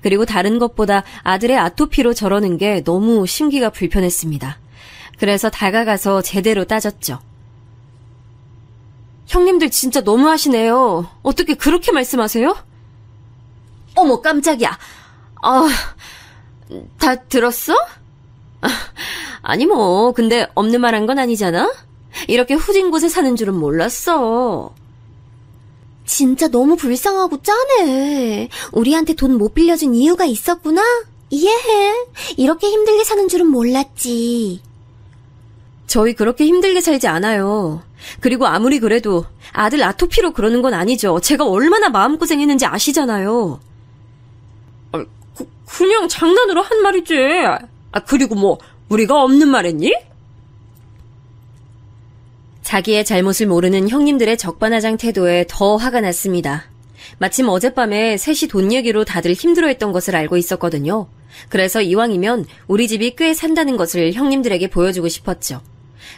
그리고 다른 것보다 아들의 아토피로 저러는 게 너무 심기가 불편했습니다. 그래서 다가가서 제대로 따졌죠. 형님들 진짜 너무하시네요. 어떻게 그렇게 말씀하세요? 어머 깜짝이야. 다 들었어? 아니 뭐 근데 없는 말 한 건 아니잖아? 이렇게 후진 곳에 사는 줄은 몰랐어. 진짜 너무 불쌍하고 짠해. 우리한테 돈 못 빌려준 이유가 있었구나? 이해해. 이렇게 힘들게 사는 줄은 몰랐지. 저희 그렇게 힘들게 살지 않아요. 그리고 아무리 그래도 아들 아토피로 그러는 건 아니죠. 제가 얼마나 마음고생했는지 아시잖아요. 그냥 장난으로 한 말이지. 그리고 뭐 우리가 없는 말 했니? 자기의 잘못을 모르는 형님들의 적반하장 태도에 더 화가 났습니다. 마침 어젯밤에 셋이 돈 얘기로 다들 힘들어했던 것을 알고 있었거든요. 그래서 이왕이면 우리 집이 꽤 산다는 것을 형님들에게 보여주고 싶었죠.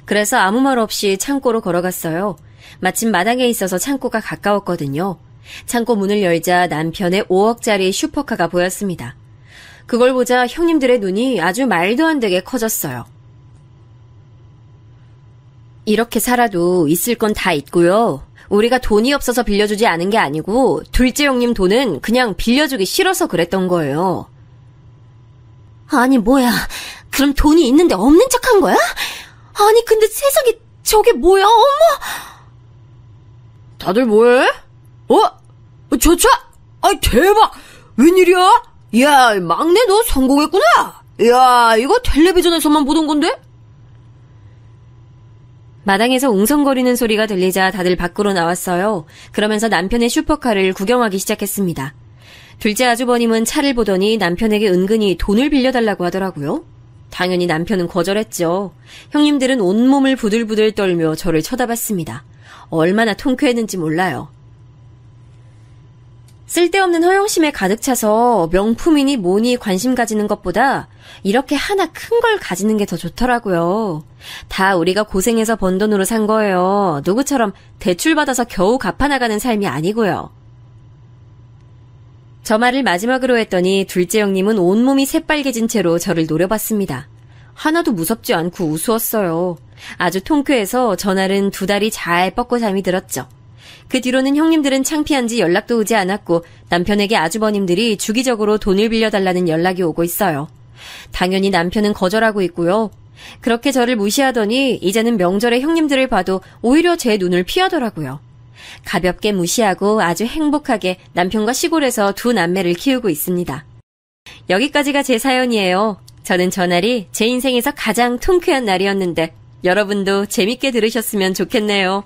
그래서 아무 말 없이 창고로 걸어갔어요. 마침 마당에 있어서 창고가 가까웠거든요. 창고 문을 열자 남편의 5억짜리 슈퍼카가 보였습니다. 그걸 보자 형님들의 눈이 아주 말도 안 되게 커졌어요. 이렇게 살아도 있을 건 다 있고요. 우리가 돈이 없어서 빌려주지 않은 게 아니고 둘째 형님 돈은 그냥 빌려주기 싫어서 그랬던 거예요. 아니 뭐야. 그럼 돈이 있는데 없는 척한 거야? 아니 근데 세상에 저게 뭐야. 어머. 다들 뭐해? 저차? 아이, 대박! 웬일이야? 야, 막내 너 성공했구나! 야, 이거 텔레비전에서만 보던 건데? 마당에서 웅성거리는 소리가 들리자 다들 밖으로 나왔어요. 그러면서 남편의 슈퍼카를 구경하기 시작했습니다. 둘째 아주버님은 차를 보더니 남편에게 은근히 돈을 빌려달라고 하더라고요. 당연히 남편은 거절했죠. 형님들은 온몸을 부들부들 떨며 저를 쳐다봤습니다. 얼마나 통쾌했는지 몰라요. 쓸데없는 허영심에 가득 차서 명품이니 뭐니 관심 가지는 것보다 이렇게 하나 큰 걸 가지는 게 더 좋더라고요. 다 우리가 고생해서 번 돈으로 산 거예요. 누구처럼 대출받아서 겨우 갚아나가는 삶이 아니고요. 저 말을 마지막으로 했더니 둘째 형님은 온몸이 새빨개진 채로 저를 노려봤습니다. 하나도 무섭지 않고 우스웠어요. 아주 통쾌해서 전날은 두 다리 잘 뻗고 잠이 들었죠. 그 뒤로는 형님들은 창피한지 연락도 오지 않았고 남편에게 아주버님들이 주기적으로 돈을 빌려달라는 연락이 오고 있어요. 당연히 남편은 거절하고 있고요. 그렇게 저를 무시하더니 이제는 명절에 형님들을 봐도 오히려 제 눈을 피하더라고요. 가볍게 무시하고 아주 행복하게 남편과 시골에서 두 남매를 키우고 있습니다. 여기까지가 제 사연이에요. 저는 저날이 제 인생에서 가장 통쾌한 날이었는데 여러분도 재밌게 들으셨으면 좋겠네요.